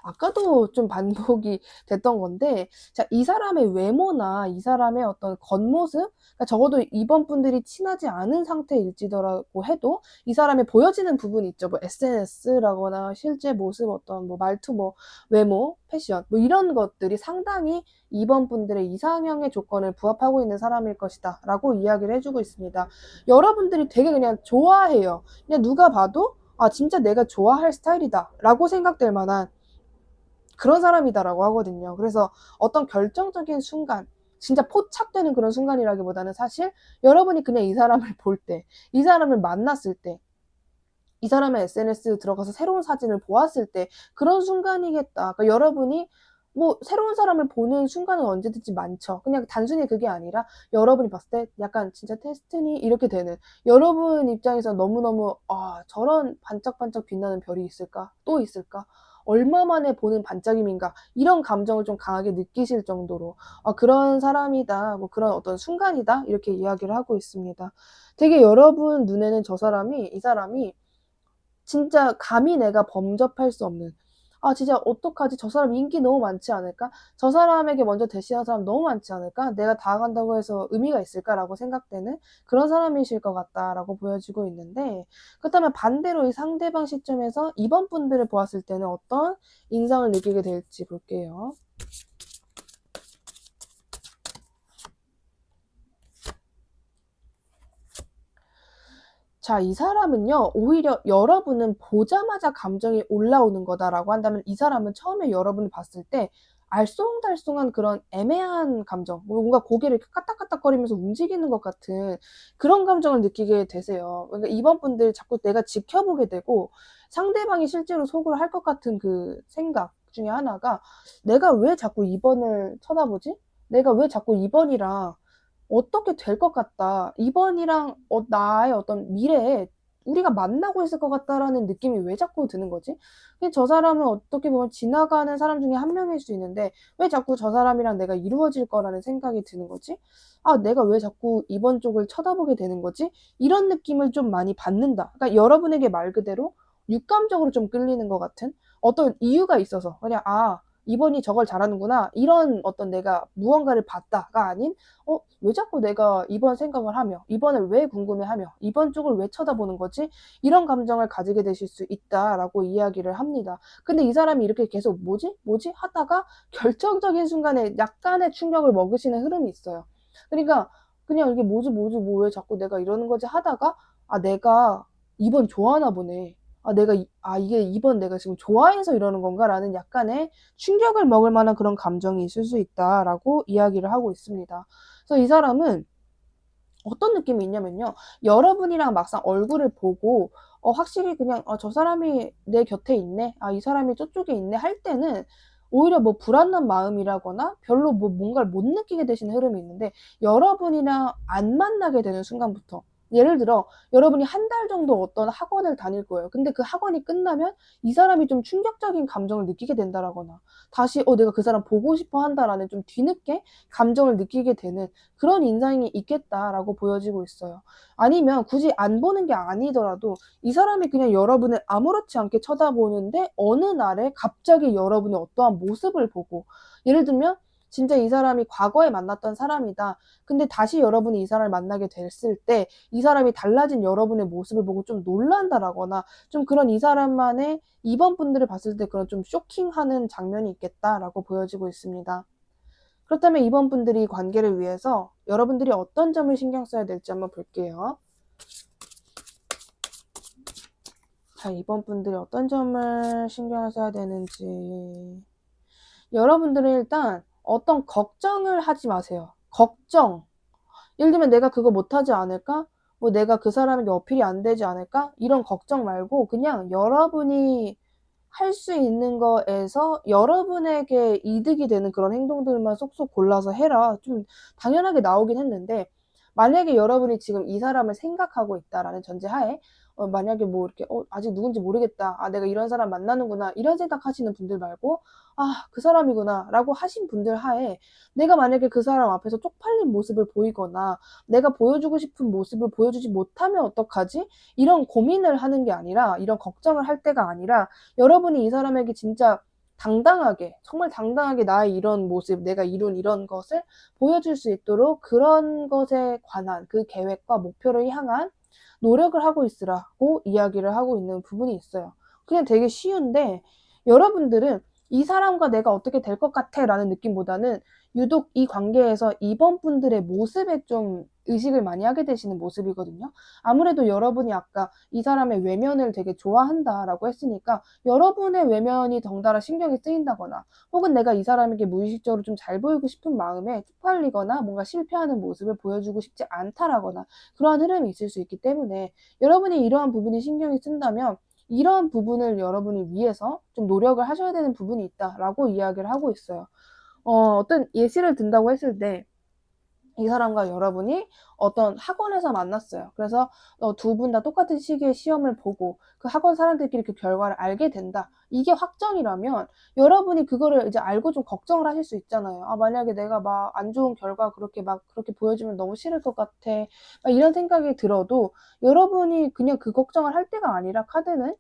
아까도 좀 반복이 됐던 건데, 자, 이 사람의 외모나 이 사람의 어떤 겉모습, 그러니까 적어도 이번 분들이 친하지 않은 상태일지더라고 해도 이 사람의 보여지는 부분이 있죠. 뭐 SNS라거나 실제 모습, 어떤 뭐 말투, 뭐 외모, 패션, 뭐 이런 것들이 상당히 이번 분들의 이상형의 조건을 부합하고 있는 사람일 것이다 라고 이야기를 해주고 있습니다. 여러분들이 되게 그냥 좋아해요. 그냥 누가 봐도 진짜 내가 좋아할 스타일이다 라고 생각될 만한 그런 사람이다라고 하거든요. 그래서 어떤 결정적인 순간, 진짜 포착되는 그런 순간이라기보다는 사실 여러분이 그냥 이 사람을 볼 때, 이 사람을 만났을 때, 이 사람의 SNS 들어가서 새로운 사진을 보았을 때 그런 순간이겠다. 그러니까 여러분이 뭐 새로운 사람을 보는 순간은 언제든지 많죠. 그냥 단순히 그게 아니라 여러분이 봤을 때 약간 '진짜 테스트니?' 이렇게 되는, 여러분 입장에서 너무너무 '저런 반짝반짝 빛나는 별이 있을까? 또 있을까? 얼마 만에 보는 반짝임인가?' 이런 감정을 좀 강하게 느끼실 정도로 '그런 사람이다. 뭐 그런 어떤 순간이다.' 이렇게 이야기를 하고 있습니다. 되게 여러분 눈에는 이 사람이 진짜 감히 내가 범접할 수 없는, 진짜 '어떡하지? 저 사람 인기 너무 많지 않을까? 저 사람에게 먼저 대시하는 사람 너무 많지 않을까? 내가 다가간다고 해서 의미가 있을까?'라고 생각되는 그런 사람이실 것 같다라고 보여지고 있는데, 그렇다면 반대로 이 상대방 시점에서 이번 분들을 보았을 때는 어떤 인상을 느끼게 될지 볼게요. 자, 이 사람은요, 오히려 여러분은 보자마자 감정이 올라오는 거다라고 한다면 이 사람은 처음에 여러분을 봤을 때 알쏭달쏭한 그런 애매한 감정, 뭔가 고개를 이렇게 까딱까딱거리면서 움직이는 것 같은 그런 감정을 느끼게 되세요. 그러니까 이번 분들 자꾸 내가 지켜보게 되고 상대방이 실제로 속으로 할 것 같은 그 생각 중에 하나가 '내가 왜 자꾸 이번을 쳐다보지? 내가 왜 자꾸 이번이랑 어떻게 될 것 같다. 이번이랑 나의 어떤 미래에 우리가 만나고 있을 것 같다라는 느낌이 왜 자꾸 드는 거지? 근데 저 사람은 어떻게 보면 지나가는 사람 중에 한 명일 수 있는데 왜 자꾸 저 사람이랑 내가 이루어질 거라는 생각이 드는 거지? 아, 내가 왜 자꾸 이번 쪽을 쳐다보게 되는 거지? 이런 느낌을 좀 많이 받는다. 그러니까 여러분에게 말 그대로 육감적으로 좀 끌리는 것 같은 어떤 이유가 있어서 그냥 아, 이번이 저걸 잘하는구나. 이런 어떤 내가 무언가를 봤다가 아닌 왜 자꾸 내가 이번 생각을 하며 이번을 왜 궁금해하며 이번 쪽을 왜 쳐다보는 거지? 이런 감정을 가지게 되실 수 있다라고 이야기를 합니다. 근데 이 사람이 이렇게 계속 뭐지? 뭐지? 하다가 결정적인 순간에 약간의 충격을 먹으시는 흐름이 있어요. 그러니까 그냥 이게 뭐지 뭐지 뭐 왜 자꾸 내가 이러는 거지 하다가 아, 내가 이번 좋아하나 보네. 아, 이게 이번 내가 지금 좋아해서 이러는 건가라는 약간의 충격을 먹을 만한 그런 감정이 있을 수 있다라고 이야기를 하고 있습니다. 그래서 이 사람은 어떤 느낌이 있냐면요. 여러분이랑 막상 얼굴을 보고 확실히 그냥 저 사람이 내 곁에 있네. 아, 이 사람이 저쪽에 있네 할 때는 오히려 뭐 불안한 마음이라거나 별로 뭐 뭔가를 못 느끼게 되시는 흐름이 있는데 여러분이랑 안 만나게 되는 순간부터 예를 들어 여러분이 한 달 정도 어떤 학원을 다닐 거예요. 근데 그 학원이 끝나면 이 사람이 좀 충격적인 감정을 느끼게 된다라거나 다시 내가 그 사람 보고 싶어 한다라는 좀 뒤늦게 감정을 느끼게 되는 그런 인상이 있겠다라고 보여지고 있어요. 아니면 굳이 안 보는 게 아니더라도 이 사람이 그냥 여러분을 아무렇지 않게 쳐다보는데 어느 날에 갑자기 여러분의 어떠한 모습을 보고 예를 들면 진짜 이 사람이 과거에 만났던 사람이다. 근데 다시 여러분이 이 사람을 만나게 됐을 때 이 사람이 달라진 여러분의 모습을 보고 좀 놀란다라거나 좀 그런 이 사람만의 이번 분들을 봤을 때 그런 좀 쇼킹하는 장면이 있겠다라고 보여지고 있습니다. 그렇다면 이번 분들이 관계를 위해서 여러분들이 어떤 점을 신경 써야 될지 한번 볼게요. 자, 이번 분들이 어떤 점을 신경을 써야 되는지. 여러분들은 일단 어떤 걱정을 하지 마세요. 걱정. 예를 들면 내가 그거 못하지 않을까? 뭐 내가 그 사람에게 어필이 안 되지 않을까? 이런 걱정 말고 그냥 여러분이 할 수 있는 거에서 여러분에게 이득이 되는 그런 행동들만 쏙쏙 골라서 해라. 좀 당연하게 나오긴 했는데 만약에 여러분이 지금 이 사람을 생각하고 있다라는 전제하에 만약에 뭐 이렇게 아직 누군지 모르겠다. 아, 내가 이런 사람 만나는구나. 이런 생각하시는 분들 말고 아, 그 사람이구나라고 하신 분들 하에 내가 만약에 그 사람 앞에서 쪽팔린 모습을 보이거나 내가 보여주고 싶은 모습을 보여주지 못하면 어떡하지? 이런 고민을 하는 게 아니라 이런 걱정을 할 때가 아니라 여러분이 이 사람에게 진짜 당당하게 정말 당당하게 나의 이런 모습 내가 이룬 이런 것을 보여줄 수 있도록 그런 것에 관한 그 계획과 목표를 향한 노력을 하고 있으라고 이야기를 하고 있는 부분이 있어요. 그냥 되게 쉬운데 여러분들은 이 사람과 내가 어떻게 될 것 같아 라는 느낌보다는 유독 이 관계에서 이번 분들의 모습에 좀 의식을 많이 하게 되시는 모습이거든요. 아무래도 여러분이 아까 이 사람의 외면을 되게 좋아한다라고 했으니까 여러분의 외면이 덩달아 신경이 쓰인다거나 혹은 내가 이 사람에게 무의식적으로 좀 잘 보이고 싶은 마음에 쪽팔리거나 뭔가 실패하는 모습을 보여주고 싶지 않다라거나 그러한 흐름이 있을 수 있기 때문에 여러분이 이러한 부분이 신경이 쓴다면 이러한 부분을 여러분을 위해서 좀 노력을 하셔야 되는 부분이 있다라고 이야기를 하고 있어요. 어떤 예시를 든다고 했을 때 이 사람과 여러분이 어떤 학원에서 만났어요. 그래서 두 분 다 똑같은 시기에 시험을 보고 그 학원 사람들끼리 그 결과를 알게 된다. 이게 확정이라면 여러분이 그거를 이제 알고 좀 걱정을 하실 수 있잖아요. 아, 만약에 내가 막 안 좋은 결과 그렇게 보여주면 너무 싫을 것 같아. 막 이런 생각이 들어도 여러분이 그냥 그 걱정을 할 때가 아니라 카드는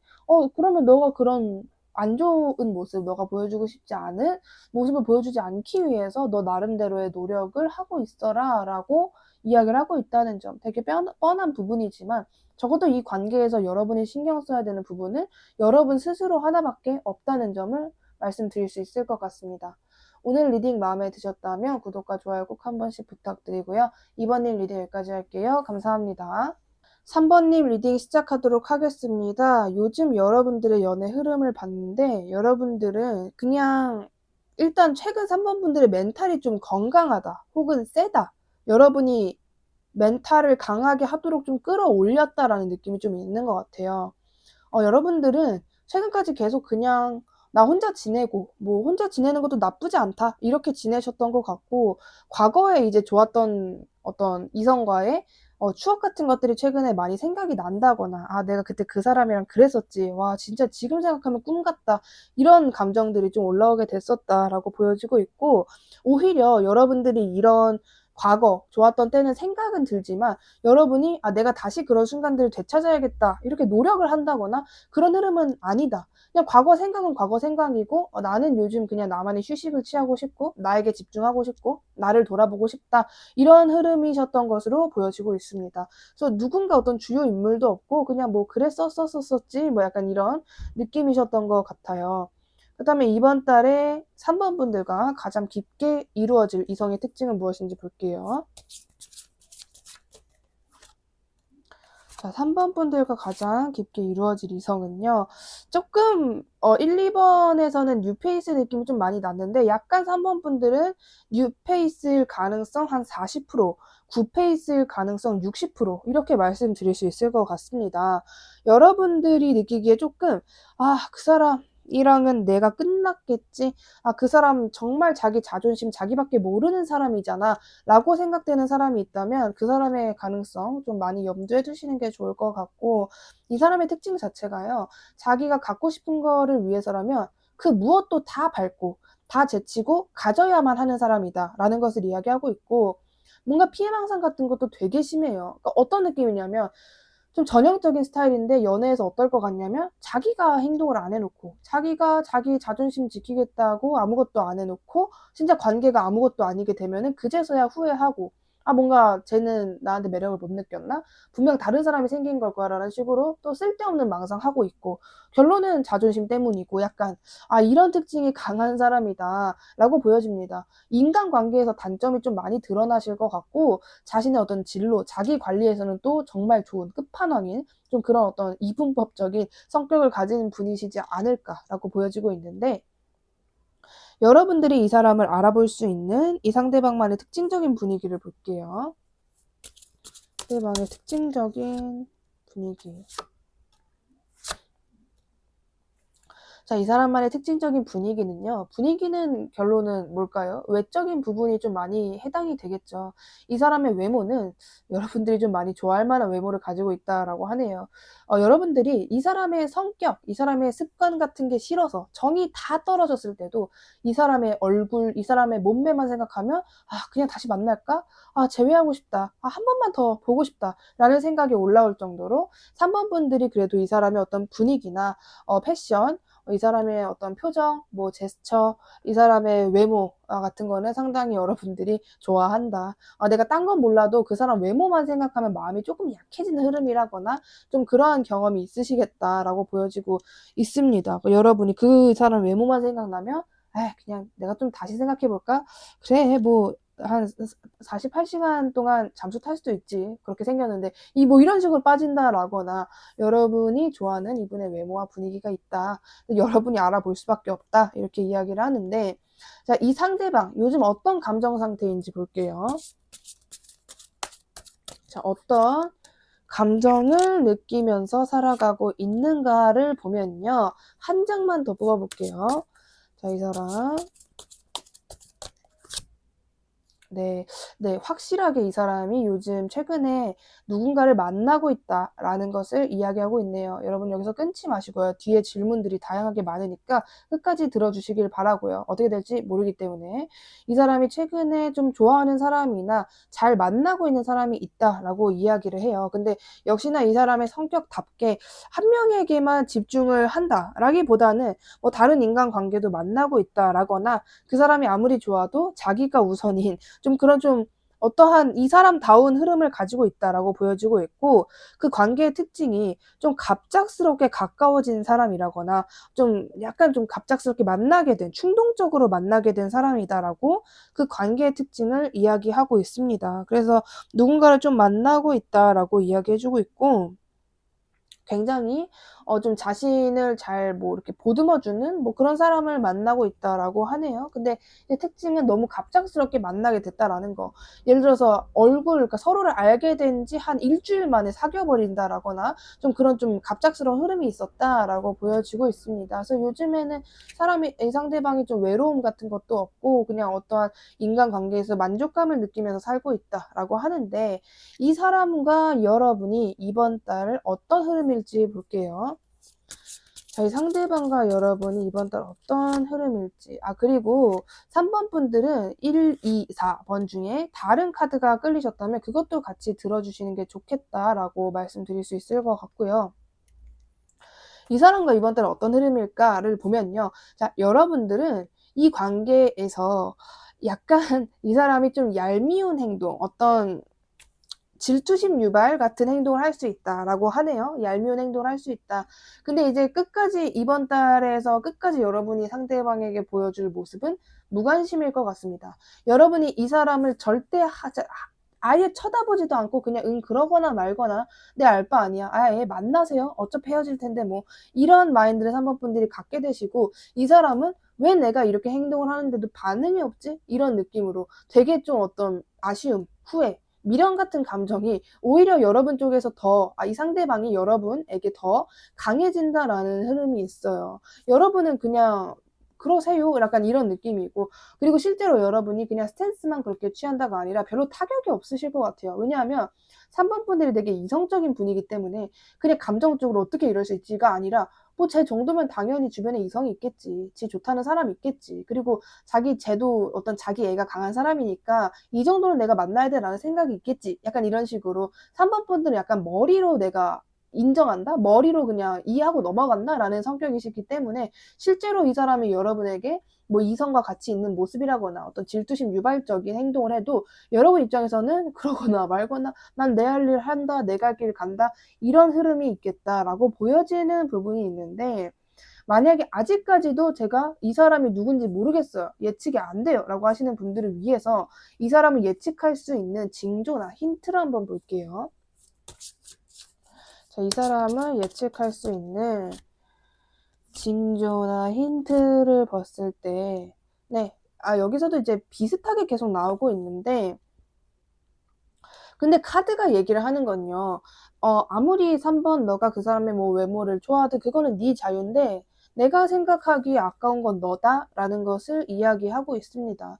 그러면 너가 그런 안 좋은 모습, 너가 보여주고 싶지 않은 모습을 보여주지 않기 위해서 너 나름대로의 노력을 하고 있어라 라고 이야기를 하고 있다는 점 되게 뻔한 부분이지만 적어도 이 관계에서 여러분이 신경 써야 되는 부분은 여러분 스스로 하나밖에 없다는 점을 말씀드릴 수 있을 것 같습니다. 오늘 리딩 마음에 드셨다면 구독과 좋아요 꼭 한 번씩 부탁드리고요. 이번 리딩 여기까지 할게요. 감사합니다. 3번님 리딩 시작하도록 하겠습니다. 요즘 여러분들의 연애 흐름을 봤는데 여러분들은 그냥 일단 최근 3번 분들의 멘탈이 좀 건강하다 혹은 세다. 여러분이 멘탈을 강하게 하도록 좀 끌어올렸다라는 느낌이 좀 있는 것 같아요. 여러분들은 최근까지 계속 그냥 나 혼자 지내고 뭐 혼자 지내는 것도 나쁘지 않다 이렇게 지내셨던 것 같고 과거에 이제 좋았던 어떤 이성과의 추억 같은 것들이 최근에 많이 생각이 난다거나 '아 내가 그때 그 사람이랑 그랬었지. 와 진짜 지금 생각하면 꿈 같다.' 이런 감정들이 좀 올라오게 됐었다라고 보여지고 있고, 오히려 여러분들이 이런 과거 좋았던 때는 생각은 들지만 여러분이 '아 내가 다시 그런 순간들을 되찾아야겠다.' 이렇게 노력을 한다거나 그런 흐름은 아니다. 그냥 과거 생각은 과거 생각이고 '나는 요즘 그냥 나만의 휴식을 취하고 싶고 나에게 집중하고 싶고 나를 돌아보고 싶다.' 이런 흐름이셨던 것으로 보여지고 있습니다. 그래서 누군가 어떤 주요 인물도 없고 그냥 뭐 '그랬었었었었지.' 뭐 약간 이런 느낌이셨던 것 같아요. 그다음에 이번 달에 3번 분들과 가장 깊게 이루어질 이성의 특징은 무엇인지 볼게요. 자, 3번 분들과 가장 깊게 이루어질 이성은요. 조금 1-2 번에서는 뉴페이스 느낌이 좀 많이 났는데 약간 3번 분들은 뉴페이스일 가능성 한 40%, 구페이스일 가능성 60% 이렇게 말씀드릴 수 있을 것 같습니다. 여러분들이 느끼기에 조금 '아 그 사람이랑은 내가 끝났겠지. 아 그 사람 정말 자기 자존심 자기밖에 모르는 사람이잖아.'라고 생각되는 사람이 있다면 그 사람의 가능성 좀 많이 염두에 두시는 게 좋을 것 같고, 이 사람의 특징 자체가요. 자기가 갖고 싶은 거를 위해서라면 그 무엇도 다 밟고 다 제치고 가져야만 하는 사람이다라는 것을 이야기하고 있고, 뭔가 피해망상 같은 것도 되게 심해요. 그러니까 어떤 느낌이냐면 좀 전형적인 스타일인데 연애에서 어떨 것 같냐면 자기가 행동을 안 해 놓고 자기가 자기 자존심 지키겠다고 아무것도 안 해 놓고 진짜 관계가 아무것도 아니게 되면은 그제서야 후회하고 '아 뭔가 쟤는 나한테 매력을 못 느꼈나? 분명 다른 사람이 생긴 걸 거야.'라는 식으로 또 쓸데없는 망상하고 있고, 결론은 자존심 때문이고 약간 '아 이런 특징이 강한 사람이다.'라고 보여집니다. 인간관계에서 단점이 좀 많이 드러나실 것 같고, 자신의 어떤 진로, 자기 관리에서는 또 정말 좋은 끝판왕인 좀 그런 어떤 이분법적인 성격을 가진 분이시지 않을까라고 보여지고 있는데, 여러분들이 이 사람을 알아볼 수 있는 이 상대방만의 특징적인 분위기를 볼게요. 상대방의 특징적인 분위기. 자, 이 사람만의 특징적인 분위기는요. 분위기는 결론은 뭘까요? 외적인 부분이 좀 많이 해당이 되겠죠. 이 사람의 외모는 여러분들이 좀 많이 좋아할 만한 외모를 가지고 있다라고 하네요. 여러분들이 이 사람의 성격, 이 사람의 습관 같은 게 싫어서 정이 다 떨어졌을 때도 이 사람의 얼굴, 이 사람의 몸매만 생각하면 '아 그냥 다시 만날까? 아 제외하고 싶다. 아 한 번만 더 보고 싶다.'라는 생각이 올라올 정도로 3번 분들이 그래도 이 사람의 어떤 분위기나 패션, 이 사람의 어떤 표정, 뭐 제스처, 이 사람의 외모 같은 거는 상당히 여러분들이 좋아한다. 내가 딴 건 몰라도 그 사람 외모만 생각하면 마음이 조금 약해지는 흐름이라거나 좀 그러한 경험이 있으시겠다라고 보여지고 있습니다. 여러분이 그 사람 외모만 생각나면 '에이 그냥 내가 좀 다시 생각해 볼까? 그래 뭐 한 48 시간 동안 잠수 탈 수도 있지. 그렇게 생겼는데.' 뭐 이런 식으로 빠진다라거나 '여러분이 좋아하는 이분의 외모와 분위기가 있다. 여러분이 알아볼 수밖에 없다.' 이렇게 이야기를 하는데, 자 이 상대방 요즘 어떤 감정 상태인지 볼게요. 자 어떤 감정을 느끼면서 살아가고 있는가를 보면요. 한 장만 더 뽑아 볼게요. 자 이 사람 네. 네. 확실하게 이 사람이 요즘 최근에 누군가를 만나고 있다라는 것을 이야기하고 있네요. 여러분 여기서 끊지 마시고요. 뒤에 질문들이 다양하게 많으니까 끝까지 들어주시길 바라고요. 어떻게 될지 모르기 때문에. 이 사람이 최근에 좀 좋아하는 사람이나 잘 만나고 있는 사람이 있다라고 이야기를 해요. 근데 역시나 이 사람의 성격답게 한 명에게만 집중을 한다라기보다는 뭐 다른 인간관계도 만나고 있다라거나 그 사람이 아무리 좋아도 자기가 우선인 좀 그런 좀 어떠한 '이 사람다운 흐름을 가지고 있다.'라고 보여지고 있고, 그 관계의 특징이 좀 갑작스럽게 가까워진 사람이라거나 좀 약간 좀 갑작스럽게 만나게 된, 충동적으로 만나게 된 사람이다라고 그 관계의 특징을 이야기하고 있습니다. 그래서 누군가를 좀 만나고 있다라고 이야기해 주고 있고, 굉장히 좀 자신을 잘 뭐 이렇게 보듬어주는 뭐 그런 사람을 만나고 있다라고 하네요. 근데 이제 특징은 너무 갑작스럽게 만나게 됐다라는 거. 예를 들어서 그러니까 서로를 알게 된 지 한 일주일 만에 사귀어 버린다라거나 좀 그런 좀 갑작스러운 흐름이 있었다라고 보여지고 있습니다. 그래서 요즘에는 이 상대방이 좀 외로움 같은 것도 없고 그냥 어떠한 인간관계에서 만족감을 느끼면서 살고 있다라고 하는데, 이 사람과 여러분이 이번 달 어떤 흐름일지 볼게요. 자, 이 상대방과 여러분이 이번 달 어떤 흐름일지. 그리고 3번 분들은 1, 2, 4번 중에 다른 카드가 끌리셨다면 그것도 같이 들어주시는 게 좋겠다라고 말씀드릴 수 있을 것 같고요. 이 사람과 이번 달 어떤 흐름일까를 보면요. 자, 여러분들은 이 관계에서 약간 이 사람이 좀 얄미운 행동, 어떤 질투심 유발 같은 행동을 할 수 있다라고 하네요. 얄미운 행동을 할 수 있다. 근데 이제 이번 달에서 끝까지 여러분이 상대방에게 보여줄 모습은 무관심일 것 같습니다. 여러분이 이 사람을 절대 아예 쳐다보지도 않고 그냥 그러거나 말거나 내 알 바 아니야. 얘 만나세요. 어차피 헤어질 텐데 뭐 이런 마인드를 3번 분들이 갖게 되시고, 이 사람은 왜 내가 이렇게 행동을 하는데도 반응이 없지? 이런 느낌으로 되게 좀 어떤 아쉬움, 후회, 미련 같은 감정이 오히려 여러분 쪽에서 이 상대방이 여러분에게 더 강해진다라는 흐름이 있어요. 여러분은 그냥 그러세요. 약간 이런 느낌이고, 그리고 실제로 여러분이 그냥 스탠스만 그렇게 취한다가 아니라 별로 타격이 없으실 것 같아요. 왜냐하면 3번 분들이 되게 이성적인 분이기 때문에 그냥 감정적으로 어떻게 이럴 수 있지가 아니라 뭐 제 정도면 당연히 주변에 이성이 있겠지. 지 좋다는 사람이 있겠지. 그리고 자기 애가 강한 사람이니까 이 정도는 내가 만나야 돼라는 생각이 있겠지. 약간 이런 식으로 3번 분들은 약간 머리로 내가 인정한다? 머리로 그냥 이해하고 넘어간다라는 성격이시기 때문에 실제로 이 사람이 여러분에게 뭐 이성과 같이 있는 모습이라거나 어떤 질투심 유발적인 행동을 해도 여러분 입장에서는 그러거나 말거나 난 내 할 일 한다, 내 갈 길 간다, 이런 흐름이 있겠다라고 보여지는 부분이 있는데, 만약에 아직까지도 제가 이 사람이 누군지 모르겠어요, 예측이 안 돼요 라고 하시는 분들을 위해서 이 사람을 예측할 수 있는 징조나 힌트를 한번 볼게요. 자, 이 사람을 예측할 수 있는 징조나 힌트를 봤을 때, 네, 여기서도 이제 비슷하게 계속 나오고 있는데, 근데 카드가 얘기를 하는 건요. 아무리 3번 너가 그 사람의 뭐 외모를 좋아하든 그거는 네 자유인데 내가 생각하기에 아까운 건 너다라는 것을 이야기하고 있습니다.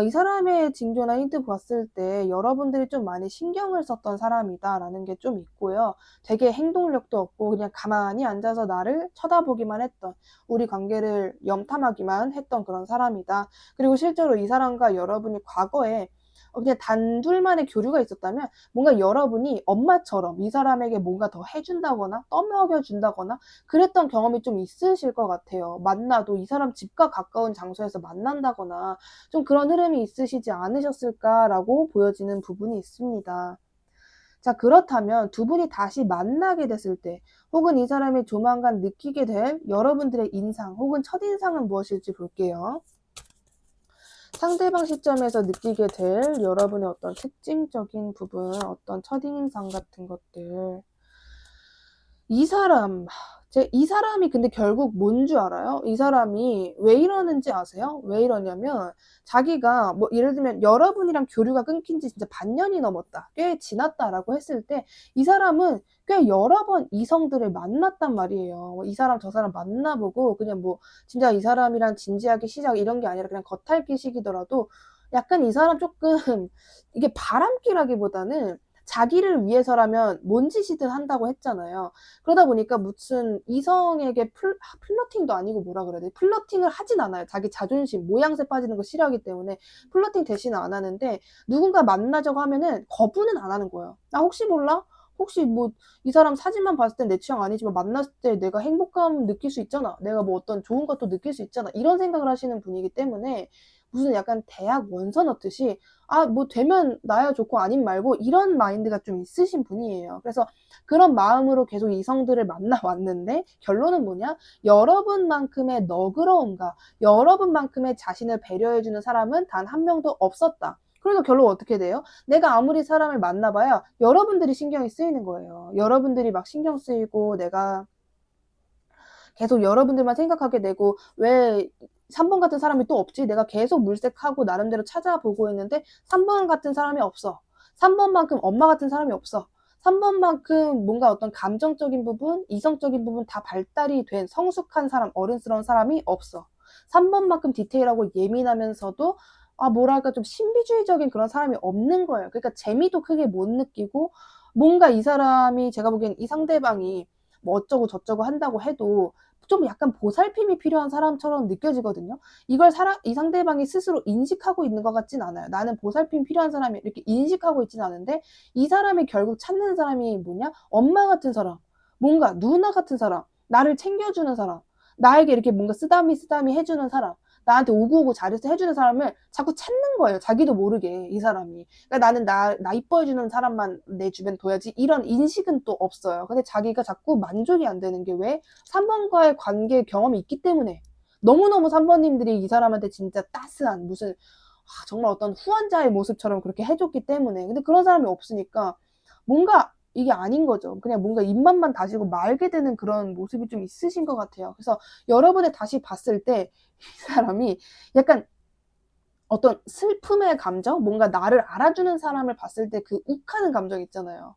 이 사람의 징조나 힌트 봤을 때 여러분들이 좀 많이 신경을 썼던 사람이다라는 게 좀 있고요. 되게 행동력도 없고 그냥 가만히 앉아서 나를 쳐다보기만 했던, 우리 관계를 염탐하기만 했던 그런 사람이다. 그리고 실제로 이 사람과 여러분이 과거에 그냥 단둘만의 교류가 있었다면 뭔가 여러분이 엄마처럼 이 사람에게 뭔가 더 해준다거나 떠먹여준다거나 그랬던 경험이 좀 있으실 것 같아요. 만나도 이 사람 집과 가까운 장소에서 만난다거나 좀 그런 흐름이 있으시지 않으셨을까라고 보여지는 부분이 있습니다. 자, 그렇다면 두 분이 다시 만나게 됐을 때 혹은 이 사람이 조만간 느끼게 될 여러분들의 인상 혹은 첫인상은 무엇일지 볼게요. 상대방 시점에서 느끼게 될 여러분의 어떤 특징적인 부분, 어떤 첫인상 같은 것들. 이 사람이 근데 결국 뭔 줄 알아요? 이 사람이 왜 이러는지 아세요? 왜 이러냐면 자기가 뭐 예를 들면 여러분이랑 교류가 끊긴 지 진짜 반년이 넘었다, 꽤 지났다라고 했을 때 이 사람은 꽤 여러 번 이성들을 만났단 말이에요. 이 사람 저 사람 만나보고 그냥 뭐 진짜 이 사람이랑 진지하게 시작 이런 게 아니라 그냥 겉핥기식이더라도 약간 이 사람 조금 이게 바람기라기보다는 자기를 위해서라면 뭔 짓이든 한다고 했잖아요. 그러다 보니까 무슨 이성에게 플러팅도 아니고 뭐라 그래야 돼? 플러팅을 하진 않아요. 자기 자존심, 모양새 빠지는 거 싫어하기 때문에 플러팅 대신은 안 하는데, 누군가 만나자고 하면은 거부는 안 하는 거예요. 혹시 몰라? 혹시 뭐 이 사람 사진만 봤을 땐 내 취향 아니지만 만났을 때 내가 행복감 느낄 수 있잖아. 내가 뭐 어떤 좋은 것도 느낄 수 있잖아. 이런 생각을 하시는 분이기 때문에 무슨 약간 대학 원서 넣듯이 뭐 되면 나야 좋고 아님 말고 이런 마인드가 좀 있으신 분이에요. 그래서 그런 마음으로 계속 이성들을 만나왔는데 결론은 뭐냐? 여러분만큼의 너그러움과 여러분만큼의 자신을 배려해주는 사람은 단 한 명도 없었다. 그래서 결론 어떻게 돼요? 내가 아무리 사람을 만나봐야 여러분들이 신경이 쓰이는 거예요. 여러분들이 막 신경 쓰이고 내가 계속 여러분들만 생각하게 되고 '왜 3번 같은 사람이 또 없지? 내가 계속 물색하고 나름대로 찾아보고 있는데 3번 같은 사람이 없어. 3번만큼 엄마 같은 사람이 없어. 3번만큼 뭔가 어떤 감정적인 부분, 이성적인 부분 다 발달이 된 성숙한 사람, 어른스러운 사람이 없어. 3번만큼 디테일하고 예민하면서도 뭐랄까 좀 신비주의적인 그런 사람이 없는 거예요. 그러니까 재미도 크게 못 느끼고 뭔가 이 사람이 제가 보기엔 이 상대방이 뭐 어쩌고 저쩌고 한다고 해도 좀 약간 보살핌이 필요한 사람처럼 느껴지거든요. 이걸 이 상대방이 스스로 인식하고 있는 것 같진 않아요. 나는 보살핌 필요한 사람이 이렇게 인식하고 있진 않은데 이 사람이 결국 찾는 사람이 뭐냐? 엄마 같은 사람, 뭔가 누나 같은 사람, 나를 챙겨주는 사람, 나에게 이렇게 뭔가 쓰다미 해주는 사람, 나한테 오구오구 잘해서 해주는 사람을 자꾸 찾는 거예요. 자기도 모르게 이 사람이. 그러니까 나는 나 이뻐해주는 사람만 내 주변에 둬야지 이런 인식은 또 없어요. 근데 자기가 자꾸 만족이 안 되는 게 왜? 3번과의 관계 경험이 있기 때문에. 너무너무 3번님들이 이 사람한테 진짜 따스한 무슨 정말 어떤 후원자의 모습처럼 그렇게 해줬기 때문에. 근데 그런 사람이 없으니까 뭔가 이게 아닌 거죠. 그냥 뭔가 입맛만 다시고 말게 되는 그런 모습이 좀 있으신 것 같아요. 그래서 여러분이 다시 봤을 때 이 사람이 약간 어떤 슬픔의 감정? 뭔가 나를 알아주는 사람을 봤을 때 그 욱하는 감정 있잖아요.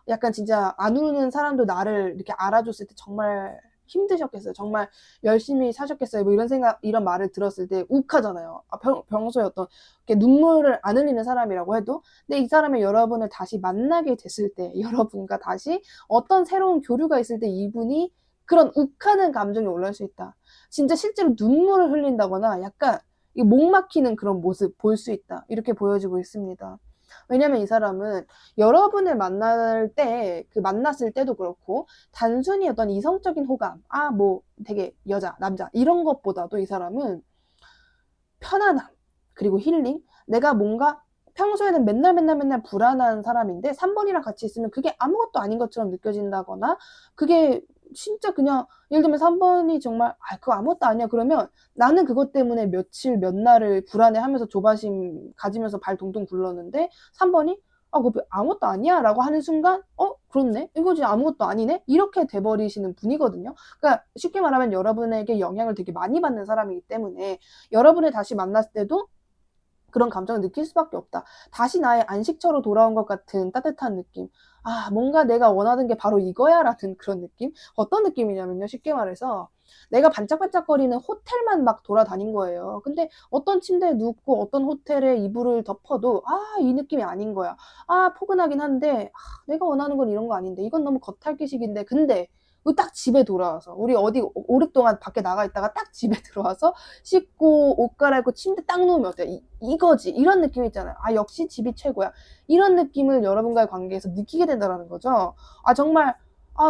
약간 진짜 안 우는 사람도 나를 이렇게 알아줬을 때 정말 힘드셨겠어요. 정말 열심히 사셨겠어요. 뭐 이런 생각, 이런 말을 들었을 때 욱하잖아요. 평소에 어떤 이렇게 눈물을 안 흘리는 사람이라고 해도. 근데 이 사람이 여러분을 다시 만나게 됐을 때, 여러분과 다시 어떤 새로운 교류가 있을 때 이분이 그런 욱하는 감정이 올라올 수 있다. 진짜 실제로 눈물을 흘린다거나 약간 목 막히는 그런 모습 볼 수 있다. 이렇게 보여지고 있습니다. 왜냐면 이 사람은 여러분을 만났을 때도 그렇고 단순히 어떤 이성적인 호감, 뭐 되게 여자, 남자 이런 것보다도 이 사람은 편안함, 그리고 힐링, 내가 뭔가 평소에는 맨날 불안한 사람인데 3번이랑 같이 있으면 그게 아무것도 아닌 것처럼 느껴진다거나 그게 진짜 그냥 예를 들면 3번이 정말 그거 아무것도 아니야 그러면 나는 그것 때문에 며칠 몇 날을 불안해하면서 조바심 가지면서 발 동동 굴렀는데 3번이 그거 아무것도 아니야라고 하는 순간 그렇네. 이거 진짜 아무것도 아니네. 이렇게 돼 버리시는 분이거든요. 그러니까 쉽게 말하면 여러분에게 영향을 되게 많이 받는 사람이기 때문에 여러분을 다시 만났을 때도 그런 감정을 느낄 수밖에 없다. 다시 나의 안식처로 돌아온 것 같은 따뜻한 느낌. 뭔가 내가 원하는 게 바로 이거야라는 그런 느낌? 어떤 느낌이냐면요. 쉽게 말해서 내가 반짝반짝거리는 호텔만 막 돌아다닌 거예요. 근데 어떤 침대에 눕고 어떤 호텔에 이불을 덮어도 이 느낌이 아닌 거야. 포근하긴 한데 내가 원하는 건 이런 거 아닌데 이건 너무 겉핥기식인데 근데 딱 집에 돌아와서 우리 어디 오랫동안 밖에 나가 있다가 딱 집에 들어와서 씻고 옷 갈아입고 침대 딱 누우면 어때요? 이거지. 이런 느낌 있잖아요. 역시 집이 최고야. 이런 느낌을 여러분과의 관계에서 느끼게 된다라는 거죠. 정말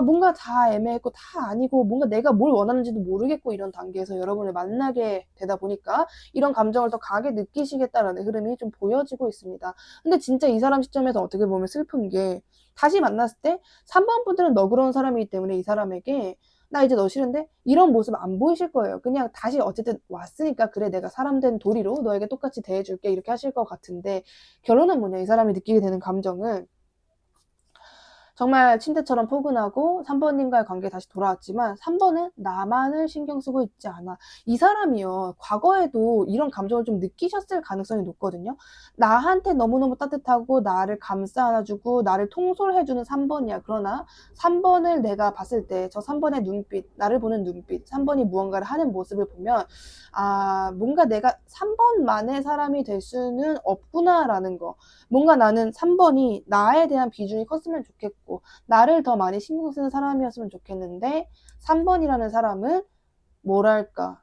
뭔가 다 애매했고 다 아니고 뭔가 내가 뭘 원하는지도 모르겠고 이런 단계에서 여러분을 만나게 되다 보니까 이런 감정을 더 강하게 느끼시겠다라는 흐름이 좀 보여지고 있습니다. 근데 진짜 이 사람 시점에서 어떻게 보면 슬픈 게 다시 만났을 때 3번 분들은 너그러운 사람이기 때문에 이 사람에게 나 이제 너 싫은데? 이런 모습 안 보이실 거예요. 그냥 다시 어쨌든 왔으니까 그래 내가 사람 된 도리로 너에게 똑같이 대해줄게 이렇게 하실 것 같은데 결론은 뭐냐 이 사람이 느끼게 되는 감정은 정말 침대처럼 포근하고 3번님과의 관계에 다시 돌아왔지만 3번은 나만을 신경 쓰고 있지 않아. 이 사람이요. 과거에도 이런 감정을 좀 느끼셨을 가능성이 높거든요. 나한테 너무너무 따뜻하고 나를 감싸 안아주고 나를 통솔해주는 3번이야. 그러나 3번을 내가 봤을 때 저 3번의 눈빛, 나를 보는 눈빛, 3번이 무언가를 하는 모습을 보면 뭔가 내가 3번만의 사람이 될 수는 없구나라는 거. 뭔가 나는 3번이 나에 대한 비중이 컸으면 좋겠고 나를 더 많이 신경 쓰는 사람이었으면 좋겠는데 3번이라는 사람은 뭐랄까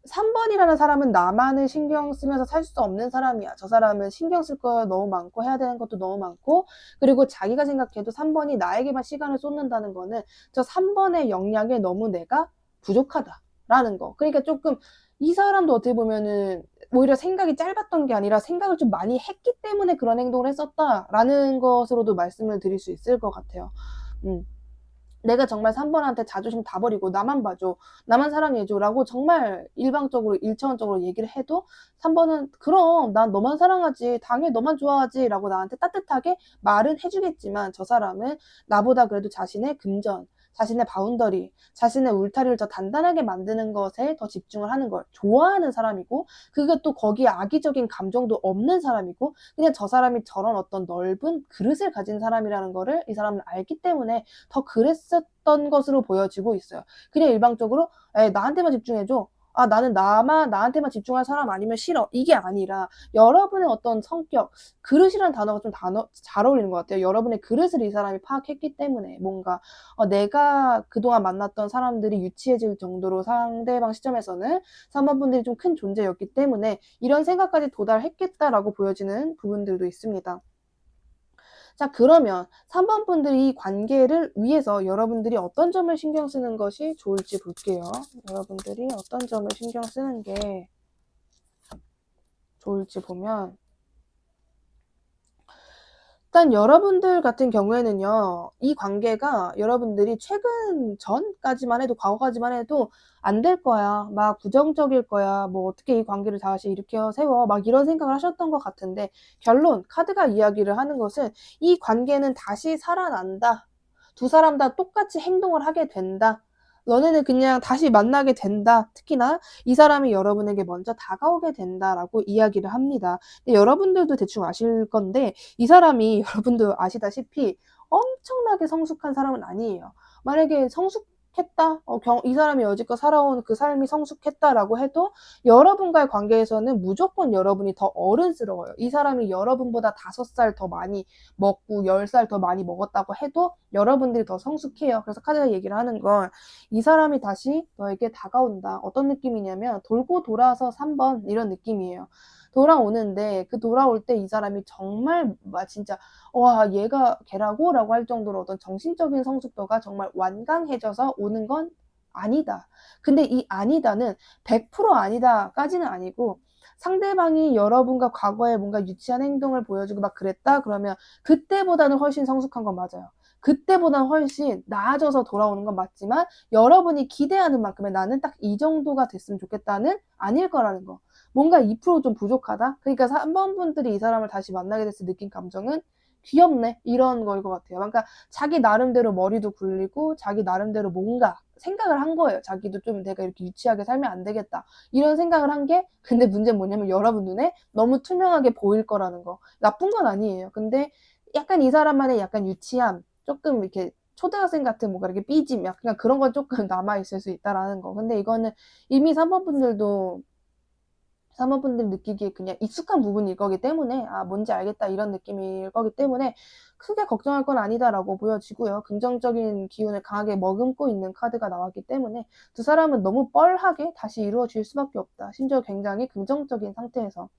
3번이라는 사람은 나만을 신경 쓰면서 살 수 없는 사람이야. 저 사람은 신경 쓸 거 너무 많고 해야 되는 것도 너무 많고 그리고 자기가 생각해도 3번이 나에게만 시간을 쏟는다는 거는 저 3번의 역량에 너무 내가 부족하다라는 거. 그러니까 조금 이 사람도 어떻게 보면은 오히려 생각이 짧았던 게 아니라 생각을 좀 많이 했기 때문에 그런 행동을 했었다라는 것으로도 말씀을 드릴 수 있을 것 같아요. 내가 정말 3번한테 자존심 다 버리고 나만 봐줘, 나만 사랑해줘라고 정말 일방적으로 1차원적으로 얘기를 해도 3번은 그럼 난 너만 사랑하지, 당연히 너만 좋아하지라고 나한테 따뜻하게 말은 해주겠지만 저 사람은 나보다 그래도 자신의 금전, 자신의 바운더리, 자신의 울타리를 더 단단하게 만드는 것에 더 집중을 하는 걸 좋아하는 사람이고, 그게 또 거기에 악의적인 감정도 없는 사람이고, 그냥 저 사람이 저런 어떤 넓은 그릇을 가진 사람이라는 거를 이 사람은 알기 때문에 더 그랬었던 것으로 보여지고 있어요. 그냥 일방적으로 나한테만 집중해줘. 나는 나한테만 집중할 사람 아니면 싫어. 이게 아니라 여러분의 어떤 성격, 그릇이라는 단어가 좀 잘 어울리는 것 같아요. 여러분의 그릇을 이 사람이 파악했기 때문에 뭔가 내가 그동안 만났던 사람들이 유치해질 정도로 상대방 시점에서는 3번 분들이 좀 큰 존재였기 때문에 이런 생각까지 도달했겠다라고 보여지는 부분들도 있습니다. 자, 그러면 3번 분들이 이 관계를 위해서 여러분들이 어떤 점을 신경 쓰는 것이 좋을지 볼게요. 여러분들이 어떤 점을 신경 쓰는 게 좋을지 보면, 일단 여러분들 같은 경우에는요, 이 관계가 여러분들이 최근 전까지만 해도, 과거까지만 해도 안 될 거야, 막 부정적일 거야, 뭐 어떻게 이 관계를 다시 일으켜 세워, 막 이런 생각을 하셨던 것 같은데, 결론, 카드가 이야기를 하는 것은 이 관계는 다시 살아난다. 두 사람 다 똑같이 행동을 하게 된다. 너네는 그냥 다시 만나게 된다. 특히나 이 사람이 여러분에게 먼저 다가오게 된다라고 이야기를 합니다. 근데 여러분들도 대충 아실 건데, 이 사람이 여러분도 아시다시피 엄청나게 성숙한 사람은 아니에요. 만약에 성숙했다, 이 사람이 여지껏 살아온 그 삶이 성숙했다라고 해도 여러분과의 관계에서는 무조건 여러분이 더 어른스러워요. 이 사람이 여러분보다 5살 더 많이 먹고 10살 더 많이 먹었다고 해도 여러분들이 더 성숙해요. 그래서 카드가 얘기를 하는 건 이 사람이 다시 너에게 다가온다. 어떤 느낌이냐면 돌고 돌아서 3번 이런 느낌이에요. 돌아오는데 그 돌아올 때 이 사람이 정말 진짜 와 얘가 걔라고? 라고 할 정도로 어떤 정신적인 성숙도가 정말 완강해져서 오는 건 아니다. 근데 이 아니다는 100% 아니다까지는 아니고, 상대방이 여러분과 과거에 뭔가 유치한 행동을 보여주고 막 그랬다 그러면 그때보다는 훨씬 성숙한 건 맞아요. 그때보다는 훨씬 나아져서 돌아오는 건 맞지만 여러분이 기대하는 만큼의 나는 딱 이 정도가 됐으면 좋겠다는 아닐 거라는 거. 뭔가 2%좀 부족하다? 그러니까 3번 분들이 이 사람을 다시 만나게 됐을 때 느낀 감정은 귀엽네 이런 거일 것 같아요. 그러니까 자기 나름대로 머리도 굴리고 자기 나름대로 뭔가 생각을 한 거예요. 자기도 좀 내가 이렇게 유치하게 살면 안 되겠다 이런 생각을 한 게, 근데 문제는 뭐냐면 여러분 눈에 너무 투명하게 보일 거라는 거. 나쁜 건 아니에요. 근데 약간 이 사람만의 약간 유치함, 조금 이렇게 초등학생 같은 뭔가 이렇게 삐짐, 약간 그런 건 조금 남아있을 수 있다라는 거. 근데 이거는 이미 3번 분들도 사모분들이 느끼기에 그냥 익숙한 부분일 거기 때문에 뭔지 알겠다 이런 느낌일 거기 때문에 크게 걱정할 건 아니다라고 보여지고요. 긍정적인 기운을 강하게 머금고 있는 카드가 나왔기 때문에 두 사람은 너무 뻘하게 다시 이루어질 수밖에 없다. 심지어 굉장히 긍정적인 상태에서.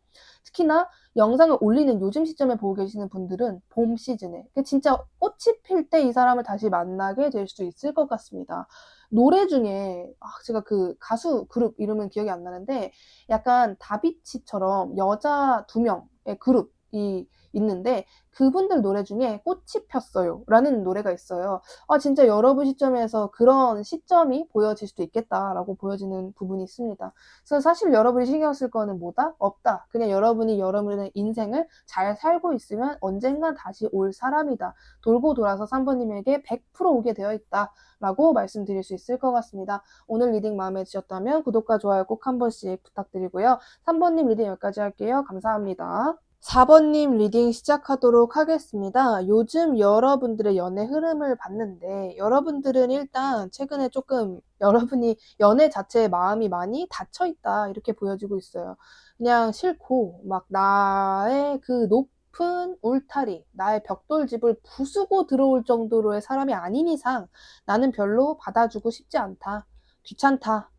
특히나 영상을 올리는 요즘 시점에 보고 계시는 분들은 봄 시즌에 진짜 꽃이 필 때 이 사람을 다시 만나게 될 수 있을 것 같습니다. 노래 중에 제가 그 가수 그룹 이름은 기억이 안 나는데 약간 다비치처럼 여자 2명의 그룹이 있는데 그분들 노래 중에 꽃이 폈어요 라는 노래가 있어요. 진짜 여러분 시점에서 그런 시점이 보여질 수도 있겠다라고 보여지는 부분이 있습니다. 그래서 사실 여러분이 신경 쓸 거는 뭐다? 없다. 그냥 여러분이 여러분의 인생을 잘 살고 있으면 언젠간 다시 올 사람이다. 돌고 돌아서 3번님에게 100% 오게 되어 있다 라고 말씀드릴 수 있을 것 같습니다. 오늘 리딩 마음에 드셨다면 구독과 좋아요 꼭 한 번씩 부탁드리고요. 3번님 리딩 여기까지 할게요. 감사합니다. 4번님 리딩 시작하도록 하겠습니다. 요즘 여러분들의 연애 흐름을 봤는데 여러분들은 일단 최근에 조금 여러분이 연애 자체에 마음이 많이 닫혀있다 이렇게 보여지고 있어요. 그냥 싫고 막 나의 그 높은 울타리, 나의 벽돌집을 부수고 들어올 정도로의 사람이 아닌 이상 나는 별로 받아주고 싶지 않다. 귀찮다.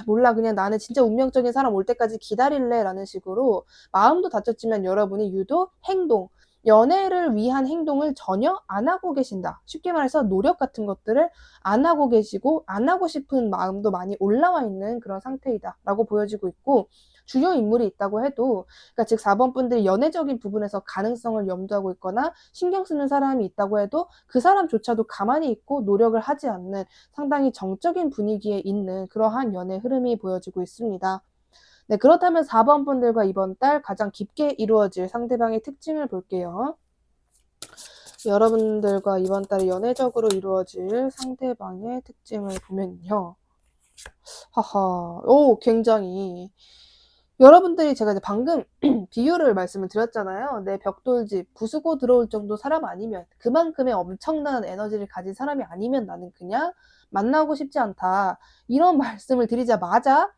몰라. 그냥 나는 진짜 운명적인 사람 올 때까지 기다릴래. 라는 식으로 마음도 다쳤지만 여러분이 유독 행동, 연애를 위한 행동을 전혀 안 하고 계신다. 쉽게 말해서 노력 같은 것들을 안 하고 계시고 안 하고 싶은 마음도 많이 올라와 있는 그런 상태이다 라고 보여지고 있고, 주요 인물이 있다고 해도, 그러니까 즉 4번 분들이 연애적인 부분에서 가능성을 염두하고 있거나 신경 쓰는 사람이 있다고 해도 그 사람조차도 가만히 있고 노력을 하지 않는 상당히 정적인 분위기에 있는 그러한 연애 흐름이 보여지고 있습니다. 네, 그렇다면 4번 분들과 이번 달 가장 깊게 이루어질 상대방의 특징을 볼게요. 여러분들과 이번 달에 연애적으로 이루어질 상대방의 특징을 보면요. 굉장히. 여러분들이 제가 이제 방금 비유를 말씀을 드렸잖아요. 내 벽돌집 부수고 들어올 정도 사람 아니면, 그만큼의 엄청난 에너지를 가진 사람이 아니면 나는 그냥 만나고 싶지 않다. 이런 말씀을 드리자마자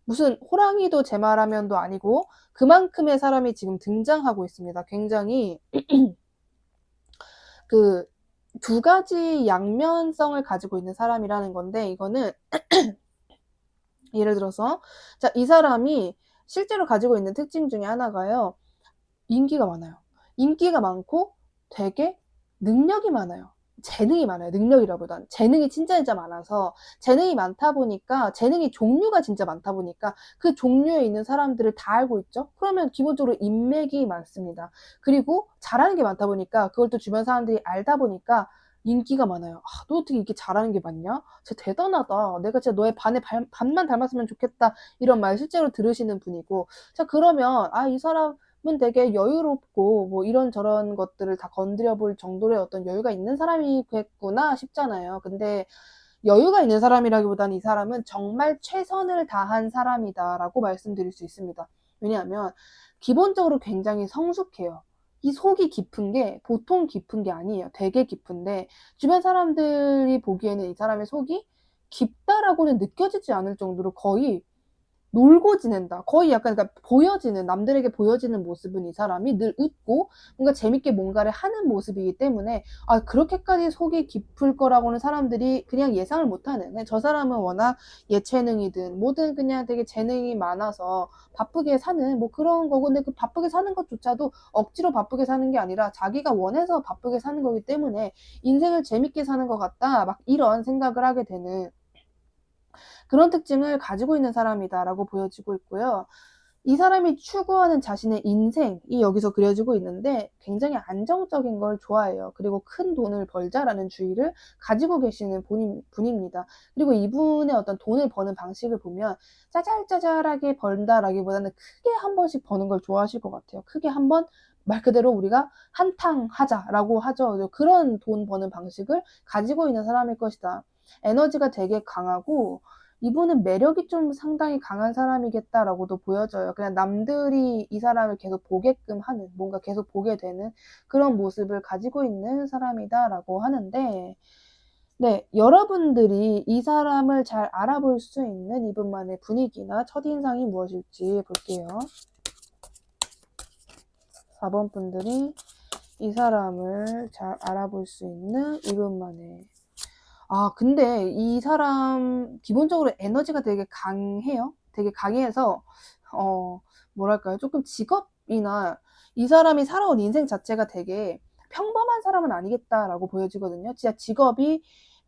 무슨 호랑이도 제 말하면도 아니고 그만큼의 사람이 지금 등장하고 있습니다. 굉장히 그 두 가지 양면성을 가지고 있는 사람이라는 건데, 이거는 예를 들어서 이 사람이 실제로 가지고 있는 특징 중에 하나가요. 인기가 많아요. 인기가 많고 되게 능력이 많아요. 재능이 많아요. 능력이라보단 재능이 진짜 많아서, 재능이 많다 보니까, 재능이 종류가 진짜 많다 보니까 그 종류에 있는 사람들을 다 알고 있죠. 그러면 기본적으로 인맥이 많습니다. 그리고 잘하는 게 많다 보니까 그걸 또 주변 사람들이 알다 보니까 인기가 많아요. 너 어떻게 이렇게 잘하는 게 많냐? 진짜 대단하다. 내가 진짜 너의 반만 닮았으면 좋겠다. 이런 말 실제로 들으시는 분이고, 그러면 이 사람은 되게 여유롭고 뭐 이런저런 것들을 다 건드려 볼 정도의 어떤 여유가 있는 사람이겠구나 싶잖아요. 근데 여유가 있는 사람이라기보다는 이 사람은 정말 최선을 다한 사람이다라고 말씀드릴 수 있습니다. 왜냐하면 기본적으로 굉장히 성숙해요. 이 속이 깊은 게 보통 깊은 게 아니에요. 되게 깊은데 주변 사람들이 보기에는 이 사람의 속이 깊다라고는 느껴지지 않을 정도로 거의 놀고 지낸다. 거의 약간, 그러니까 보여지는, 남들에게 보여지는 모습은 이 사람이 늘 웃고 뭔가 재밌게 뭔가를 하는 모습이기 때문에 그렇게까지 속이 깊을 거라고는 사람들이 그냥 예상을 못하는, 그냥 저 사람은 워낙 예체능이든 뭐든 그냥 되게 재능이 많아서 바쁘게 사는 뭐 그런 거고, 근데 그 바쁘게 사는 것조차도 억지로 바쁘게 사는 게 아니라 자기가 원해서 바쁘게 사는 거기 때문에 인생을 재밌게 사는 것 같다, 막 이런 생각을 하게 되는 그런 특징을 가지고 있는 사람이다라고 보여지고 있고요. 이 사람이 추구하는 자신의 인생이 여기서 그려지고 있는데 굉장히 안정적인 걸 좋아해요. 그리고 큰 돈을 벌자라는 주의를 가지고 계시는 분입니다. 그리고 이분의 어떤 돈을 버는 방식을 보면 짜잘짜잘하게 번다라기보다는 크게 한 번씩 버는 걸 좋아하실 것 같아요. 크게 한 번, 말 그대로 우리가 한탕 하자라고 하죠. 그런 돈 버는 방식을 가지고 있는 사람일 것이다. 에너지가 되게 강하고 이분은 매력이 좀 상당히 강한 사람이겠다라고도 보여져요. 그냥 남들이 이 사람을 계속 보게끔 하는, 뭔가 계속 보게 되는 그런 모습을 가지고 있는 사람이다라고 하는데, 네, 여러분들이 이 사람을 잘 알아볼 수 있는 이분만의 분위기나 첫인상이 무엇일지 볼게요. 4번 분들이 이 사람을 잘 알아볼 수 있는 이분만의, 근데 이 사람 기본적으로 에너지가 되게 강해요. 되게 강해서 뭐랄까요? 조금 직업이나 이 사람이 살아온 인생 자체가 되게 평범한 사람은 아니겠다라고 보여지거든요. 진짜 직업이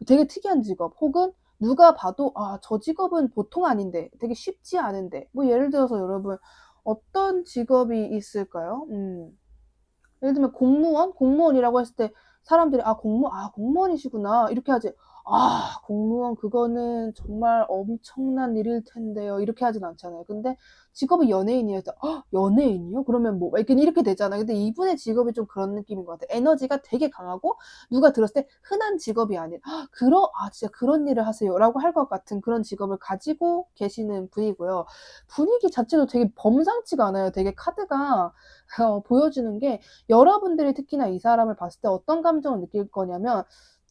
되게 특이한 직업, 혹은 누가 봐도 저 직업은 보통 아닌데, 되게 쉽지 않은데, 뭐 예를 들어서 여러분 어떤 직업이 있을까요? 예를 들면 공무원이라고 했을 때 사람들이 공무원이시구나 이렇게 하지, 공무원 그거는 정말 엄청난 일일 텐데요 이렇게 하진 않잖아요. 근데 직업이 연예인이어서 연예인이요? 그러면 뭐 이렇게 되잖아요. 근데 이분의 직업이 좀 그런 느낌인 것 같아요. 에너지가 되게 강하고 누가 들었을 때 흔한 직업이 아닌, 진짜 그런 일을 하세요 라고 할 것 같은 그런 직업을 가지고 계시는 분이고요. 분위기 자체도 되게 범상치가 않아요. 되게 카드가 보여주는 게, 여러분들이 특히나 이 사람을 봤을 때 어떤 감정을 느낄 거냐면,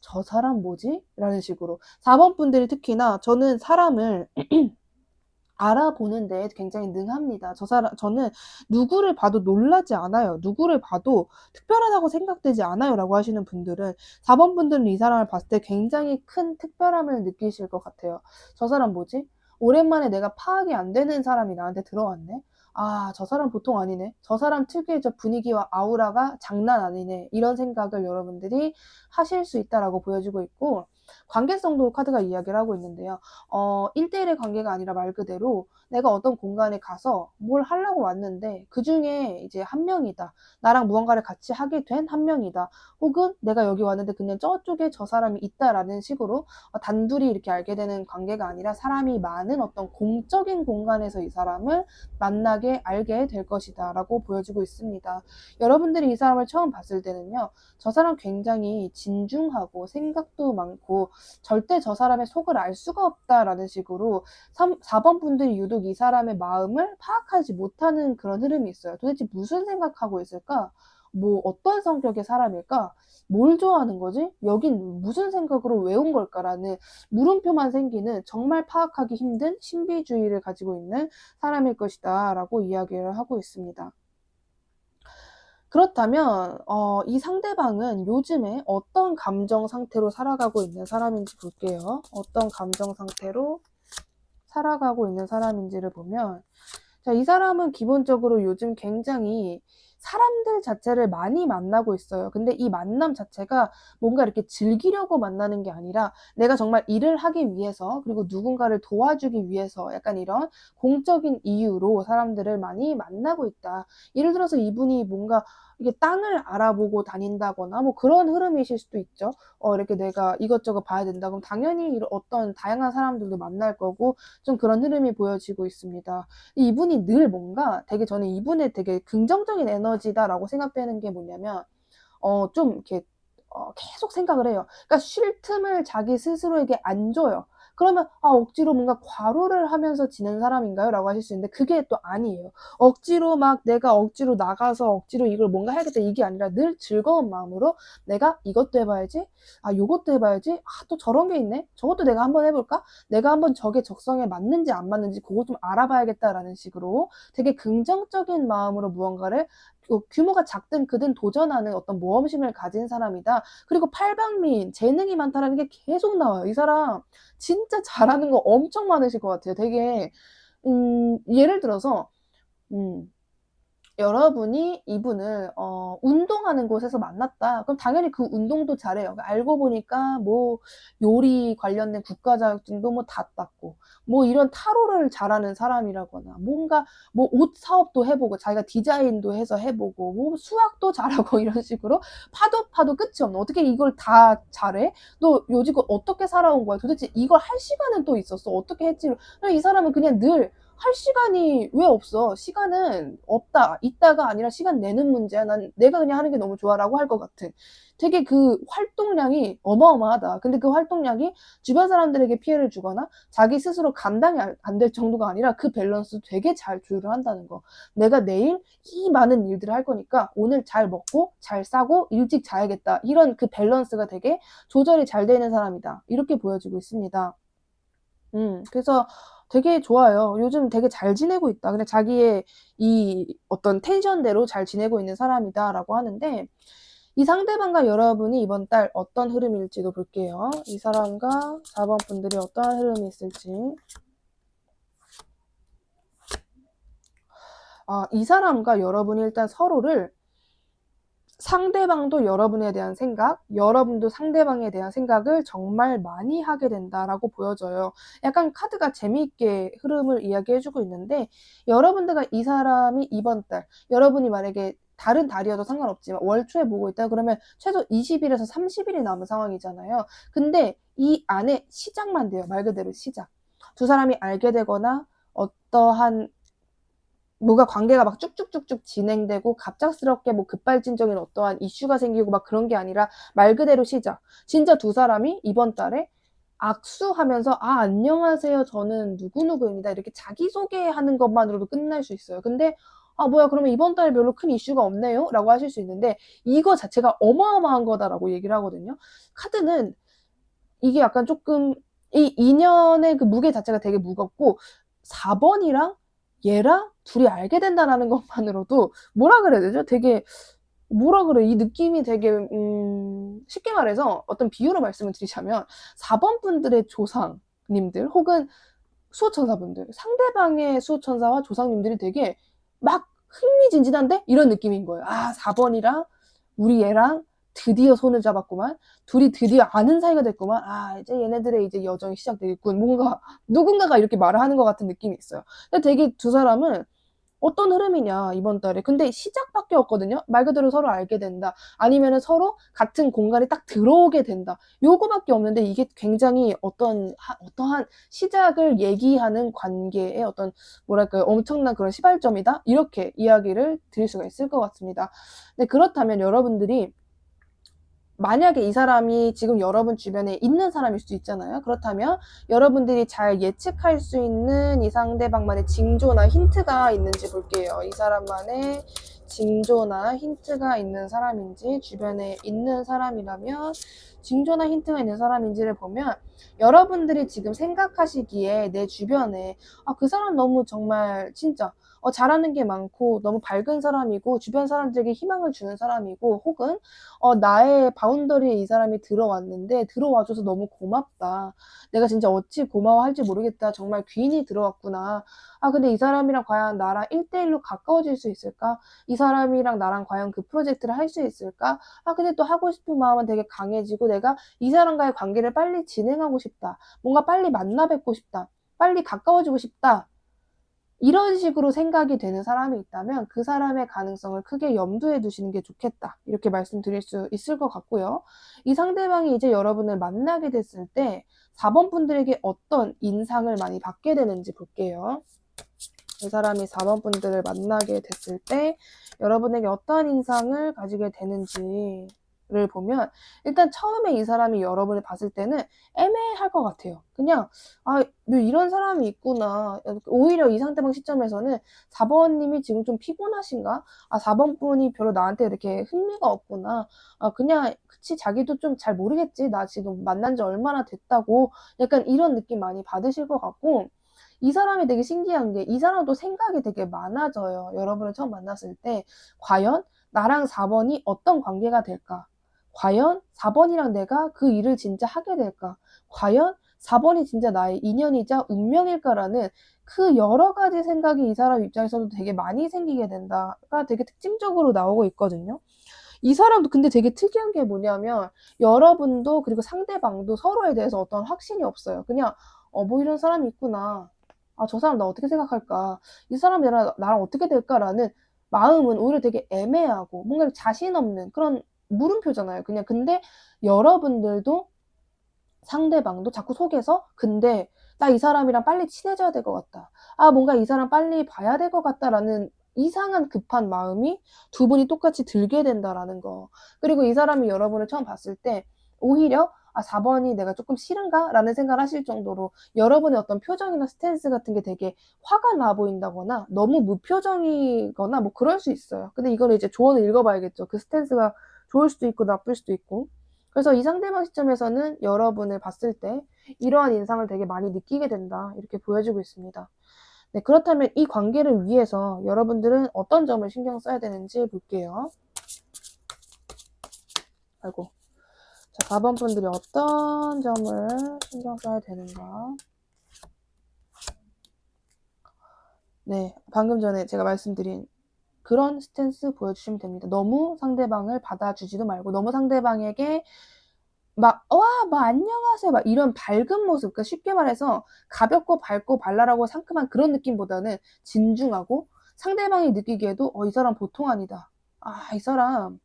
저 사람 뭐지? 라는 식으로. 4번 분들이 특히나 저는 사람을 알아보는 데 굉장히 능합니다. 저는 누구를 봐도 놀라지 않아요. 누구를 봐도 특별하다고 생각되지 않아요 라고 하시는 분들은, 4번 분들은 이 사람을 봤을 때 굉장히 큰 특별함을 느끼실 것 같아요. 저 사람 뭐지? 오랜만에 내가 파악이 안 되는 사람이 나한테 들어왔네? 저 사람 보통 아니네. 저 사람 특유의 저 분위기와 아우라가 장난 아니네. 이런 생각을 여러분들이 하실 수 있다라고 보여지고 있고, 관계성도 카드가 이야기를 하고 있는데요. 1대1의 관계가 아니라 말 그대로 내가 어떤 공간에 가서 뭘 하려고 왔는데 그중에 이제 한 명이다. 나랑 무언가를 같이 하게 된 한 명이다. 혹은 내가 여기 왔는데 그냥 저쪽에 저 사람이 있다라는 식으로 단둘이 이렇게 알게 되는 관계가 아니라 사람이 많은 어떤 공적인 공간에서 이 사람을 만나게 알게 될 것이다 라고 보여주고 있습니다. 여러분들이 이 사람을 처음 봤을 때는요, 저 사람 굉장히 진중하고 생각도 많고 절대 저 사람의 속을 알 수가 없다라는 식으로 4번 분들이 유독 이 사람의 마음을 파악하지 못하는 그런 흐름이 있어요. 도대체 무슨 생각하고 있을까? 뭐 어떤 성격의 사람일까? 뭘 좋아하는 거지? 여긴 무슨 생각으로 왜 온 걸까라는 물음표만 생기는 정말 파악하기 힘든 신비주의를 가지고 있는 사람일 것이다 라고 이야기를 하고 있습니다. 그렇다면 이 상대방은 요즘에 어떤 감정 상태로 살아가고 있는 사람인지 볼게요. 어떤 감정 상태로 살아가고 있는 사람인지를 보면, 자, 이 사람은 기본적으로 요즘 굉장히 사람들 자체를 많이 만나고 있어요. 근데 이 만남 자체가 뭔가 이렇게 즐기려고 만나는 게 아니라 내가 정말 일을 하기 위해서, 그리고 누군가를 도와주기 위해서 약간 이런 공적인 이유로 사람들을 많이 만나고 있다. 예를 들어서 이분이 뭔가 이게 땅을 알아보고 다닌다거나 뭐 그런 흐름이실 수도 있죠. 이렇게 내가 이것저것 봐야 된다. 그럼 당연히 어떤 다양한 사람들도 만날 거고 좀 그런 흐름이 보여지고 있습니다. 이분이 늘 뭔가 되게, 저는 이분의 되게 긍정적인 에너지다라고 생각되는 게 뭐냐면 좀 이렇게 계속 생각을 해요. 그러니까 쉴 틈을 자기 스스로에게 안 줘요. 그러면 억지로 뭔가 과로를 하면서 지낸 사람인가요? 라고 하실 수 있는데 그게 또 아니에요. 억지로 막 내가 억지로 나가서 억지로 이걸 뭔가 해야겠다 이게 아니라 늘 즐거운 마음으로 내가 이것도 해봐야지, 요것도 해봐야지, 또 저런 게 있네, 저것도 내가 한번 해볼까, 내가 한번 저게 적성에 맞는지 안 맞는지 그거 좀 알아봐야겠다라는 식으로 되게 긍정적인 마음으로 무언가를 규모가 작든 크든 도전하는 어떤 모험심을 가진 사람이다. 그리고 팔방미인, 재능이 많다라는 게 계속 나와요. 이 사람 진짜 잘하는 거 엄청 많으실 것 같아요. 되게 예를 들어서 여러분이 이분을 운동하는 곳에서 만났다. 그럼 당연히 그 운동도 잘해요. 알고 보니까 뭐 요리 관련된 국가 자격증도 뭐 다 땄고, 뭐 이런 타로를 잘하는 사람이라거나, 뭔가 뭐 옷 사업도 해보고, 자기가 디자인도 해서 해보고, 뭐 수학도 잘하고 이런 식으로 파도 끝이 없는, 어떻게 이걸 다 잘해? 너 요즘 어떻게 살아온 거야? 도대체 이걸 할 시간은 또 있었어? 어떻게 했지? 이 사람은 그냥 늘 할 시간이 왜 없어? 시간은 없다, 있다가 아니라 시간 내는 문제야. 난 내가 그냥 하는 게 너무 좋아라고 할 것 같은. 되게 그 활동량이 어마어마하다. 근데 그 활동량이 주변 사람들에게 피해를 주거나 자기 스스로 감당이 안 될 정도가 아니라 그 밸런스 되게 잘 조율을 한다는 거. 내가 내일 이 많은 일들을 할 거니까 오늘 잘 먹고 잘 싸고 일찍 자야겠다. 이런 그 밸런스가 되게 조절이 잘 되는 사람이다. 이렇게 보여지고 있습니다. 그래서 되게 좋아요. 요즘 되게 잘 지내고 있다. 그냥 자기의 이 어떤 텐션대로 잘 지내고 있는 사람이다라고 하는데, 이 상대방과 여러분이 이번 달 어떤 흐름일지도 볼게요. 이 사람과 4번 분들이 어떠한 흐름이 있을지. 이 사람과 여러분이 일단 서로를, 상대방도 여러분에 대한 생각, 여러분도 상대방에 대한 생각을 정말 많이 하게 된다라고 보여져요. 약간 카드가 재미있게 흐름을 이야기해주고 있는데, 여러분들과 이 사람이 이번 달, 여러분이 만약에 다른 달이어도 상관없지만 월초에 보고 있다 그러면 최소 20일에서 30일이 남은 상황이잖아요. 근데 이 안에 시작만 돼요. 말 그대로 시작. 두 사람이 알게 되거나 어떠한 뭐가 관계가 막 쭉쭉쭉쭉 진행되고 갑작스럽게 뭐 급발진적인 어떠한 이슈가 생기고 막 그런 게 아니라 말 그대로 시작. 진짜 두 사람이 이번 달에 악수하면서 안녕하세요, 저는 누구누구입니다, 이렇게 자기소개하는 것만으로도 끝날 수 있어요. 근데 뭐야, 그러면 이번 달에 별로 큰 이슈가 없네요? 라고 하실 수 있는데, 이거 자체가 어마어마한 거다라고 얘기를 하거든요. 카드는 이게 약간 조금 이 인연의 그 무게 자체가 되게 무겁고, 4번이랑 얘랑 둘이 알게 된다라는 것만으로도 뭐라 그래야 되죠? 되게 뭐라 그래, 이 느낌이 되게 쉽게 말해서 어떤 비유로 말씀을 드리자면 4번 분들의 조상님들 혹은 수호천사분들, 상대방의 수호천사와 조상님들이 되게 막 흥미진진한데 이런 느낌인 거예요. 4번이랑 우리 얘랑 드디어 손을 잡았구만. 둘이 드디어 아는 사이가 됐구만. 아, 이제 얘네들의 이제 여정이 시작되겠군. 뭔가 누군가가 이렇게 말을 하는 것 같은 느낌이 있어요. 근데 되게 두 사람은 어떤 흐름이냐 이번 달에. 근데 시작밖에 없거든요. 말 그대로 서로 알게 된다. 아니면은 서로 같은 공간에 딱 들어오게 된다. 요거밖에 없는데 이게 굉장히 어떠한 시작을 얘기하는 관계의 어떤 뭐랄까요 엄청난 그런 시발점이다. 이렇게 이야기를 드릴 수가 있을 것 같습니다. 근데 그렇다면 여러분들이 만약에 이 사람이 지금 여러분 주변에 있는 사람일 수도 있잖아요. 그렇다면 여러분들이 잘 예측할 수 있는 이 상대방만의 징조나 힌트가 있는지 볼게요. 이 사람만의 징조나 힌트가 있는 사람인지, 주변에 있는 사람이라면 징조나 힌트가 있는 사람인지를 보면, 여러분들이 지금 생각하시기에 내 주변에 그 사람 너무 정말 진짜 잘하는 게 많고 너무 밝은 사람이고 주변 사람들에게 희망을 주는 사람이고, 혹은 나의 바운더리에 이 사람이 들어왔는데 들어와줘서 너무 고맙다. 내가 진짜 어찌 고마워할지 모르겠다. 정말 귀인이 들어왔구나. 근데 이 사람이랑 과연 나랑 1대1로 가까워질 수 있을까? 이 사람이랑 나랑 과연 그 프로젝트를 할 수 있을까? 근데 또 하고 싶은 마음은 되게 강해지고 내가 이 사람과의 관계를 빨리 진행하고 싶다. 뭔가 빨리 만나 뵙고 싶다. 빨리 가까워지고 싶다. 이런 식으로 생각이 되는 사람이 있다면 그 사람의 가능성을 크게 염두에 두시는 게 좋겠다. 이렇게 말씀드릴 수 있을 것 같고요. 이 상대방이 이제 여러분을 만나게 됐을 때 4번 분들에게 어떤 인상을 많이 받게 되는지 볼게요. 이 사람이 4번 분들을 만나게 됐을 때 여러분에게 어떠한 인상을 가지게 되는지를 보면, 일단 처음에 이 사람이 여러분을 봤을 때는 애매할 것 같아요. 그냥 뭐 이런 사람이 있구나. 오히려 이 상대방 시점에서는 4번님이 지금 좀 피곤하신가? 4번 분이 별로 나한테 이렇게 흥미가 없구나. 그냥 그치, 자기도 좀 잘 모르겠지. 나 지금 만난 지 얼마나 됐다고. 약간 이런 느낌 많이 받으실 것 같고, 이 사람이 되게 신기한 게 이 사람도 생각이 되게 많아져요. 여러분을 처음 만났을 때 과연 나랑 4번이 어떤 관계가 될까? 과연 4번이랑 내가 그 일을 진짜 하게 될까? 과연 4번이 진짜 나의 인연이자 운명일까라는 그 여러 가지 생각이 이 사람 입장에서도 되게 많이 생기게 된다가 되게 특징적으로 나오고 있거든요. 이 사람도 근데 되게 특이한 게 뭐냐면, 여러분도 그리고 상대방도 서로에 대해서 어떤 확신이 없어요. 그냥 뭐 이런 사람이 있구나. 저 사람 나 어떻게 생각할까? 이 사람이 나랑 어떻게 될까라는 마음은 오히려 되게 애매하고 뭔가 자신 없는 그런 물음표잖아요. 그냥. 근데 여러분들도 상대방도 자꾸 속에서 근데 나 이 사람이랑 빨리 친해져야 될 것 같다. 뭔가 이 사람 빨리 봐야 될 것 같다라는 이상한 급한 마음이 두 분이 똑같이 들게 된다라는 거. 그리고 이 사람이 여러분을 처음 봤을 때 오히려 4번이 내가 조금 싫은가? 라는 생각을 하실 정도로 여러분의 어떤 표정이나 스탠스 같은 게 되게 화가 나 보인다거나 너무 무표정이거나 뭐 그럴 수 있어요. 근데 이거는 이제 조언을 읽어봐야겠죠. 그 스탠스가 좋을 수도 있고 나쁠 수도 있고. 그래서 이 상대방 시점에서는 여러분을 봤을 때 이러한 인상을 되게 많이 느끼게 된다. 이렇게 보여지고 있습니다. 네, 그렇다면 이 관계를 위해서 여러분들은 어떤 점을 신경 써야 되는지 볼게요. 아이고. 자, 4번 분들이 어떤 점을 신경 써야 되는가. 네, 방금 전에 제가 말씀드린 그런 스탠스 보여주시면 됩니다. 너무 상대방을 받아주지도 말고 너무 상대방에게 안녕하세요. 이런 밝은 모습. 그러니까 쉽게 말해서 가볍고 밝고 발랄하고 상큼한 그런 느낌보다는 진중하고 상대방이 느끼기에도 이 사람 보통 아니다. 이 사람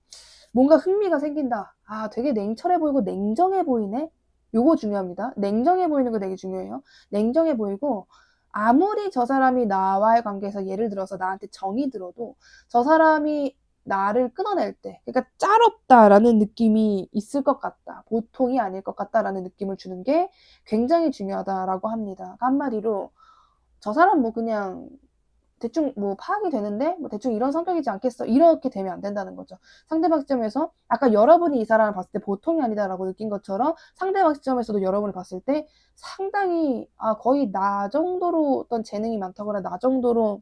뭔가 흥미가 생긴다. 되게 냉철해 보이고 냉정해 보이네. 요거 중요합니다. 냉정해 보이는 거 되게 중요해요. 냉정해 보이고 아무리 저 사람이 나와의 관계에서 예를 들어서 나한테 정이 들어도 저 사람이 나를 끊어낼 때, 그러니까 짤없다라는 느낌이 있을 것 같다. 보통이 아닐 것 같다라는 느낌을 주는 게 굉장히 중요하다라고 합니다. 한마디로 저 사람 그냥 대충 파악이 되는데 대충 이런 성격이지 않겠어. 이렇게 되면 안 된다는 거죠. 상대방 시점에서 아까 여러분이 이 사람을 봤을 때 보통이 아니다라고 느낀 것처럼 상대방 시점에서도 여러분을 봤을 때 상당히 거의 나 정도로 어떤 재능이 많다거나 나 정도로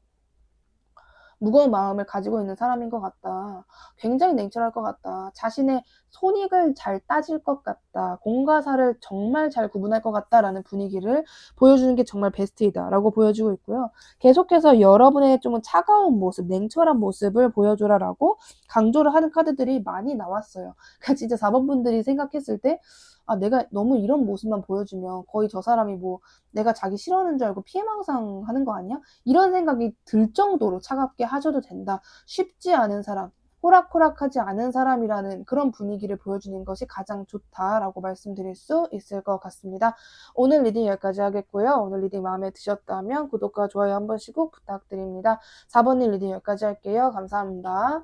무거운 마음을 가지고 있는 사람인 것 같다. 굉장히 냉철할 것 같다. 자신의 손익을 잘 따질 것 같다, 공과 사를 정말 잘 구분할 것 같다라는 분위기를 보여주는 게 정말 베스트이다라고 보여주고 있고요. 계속해서 여러분의 좀 차가운 모습, 냉철한 모습을 보여줘라라고 강조를 하는 카드들이 많이 나왔어요. 그러니까 진짜 4번 분들이 생각했을 때 내가 너무 이런 모습만 보여주면 거의 저 사람이 뭐 내가 자기 싫어하는 줄 알고 피해망상하는 거 아니야? 이런 생각이 들 정도로 차갑게 하셔도 된다. 쉽지 않은 사람, 호락호락하지 않은 사람이라는 그런 분위기를 보여주는 것이 가장 좋다라고 말씀드릴 수 있을 것 같습니다. 오늘 리딩 여기까지 하겠고요. 오늘 리딩 마음에 드셨다면 구독과 좋아요 한 번씩 꼭 부탁드립니다. 4번님 리딩 여기까지 할게요. 감사합니다.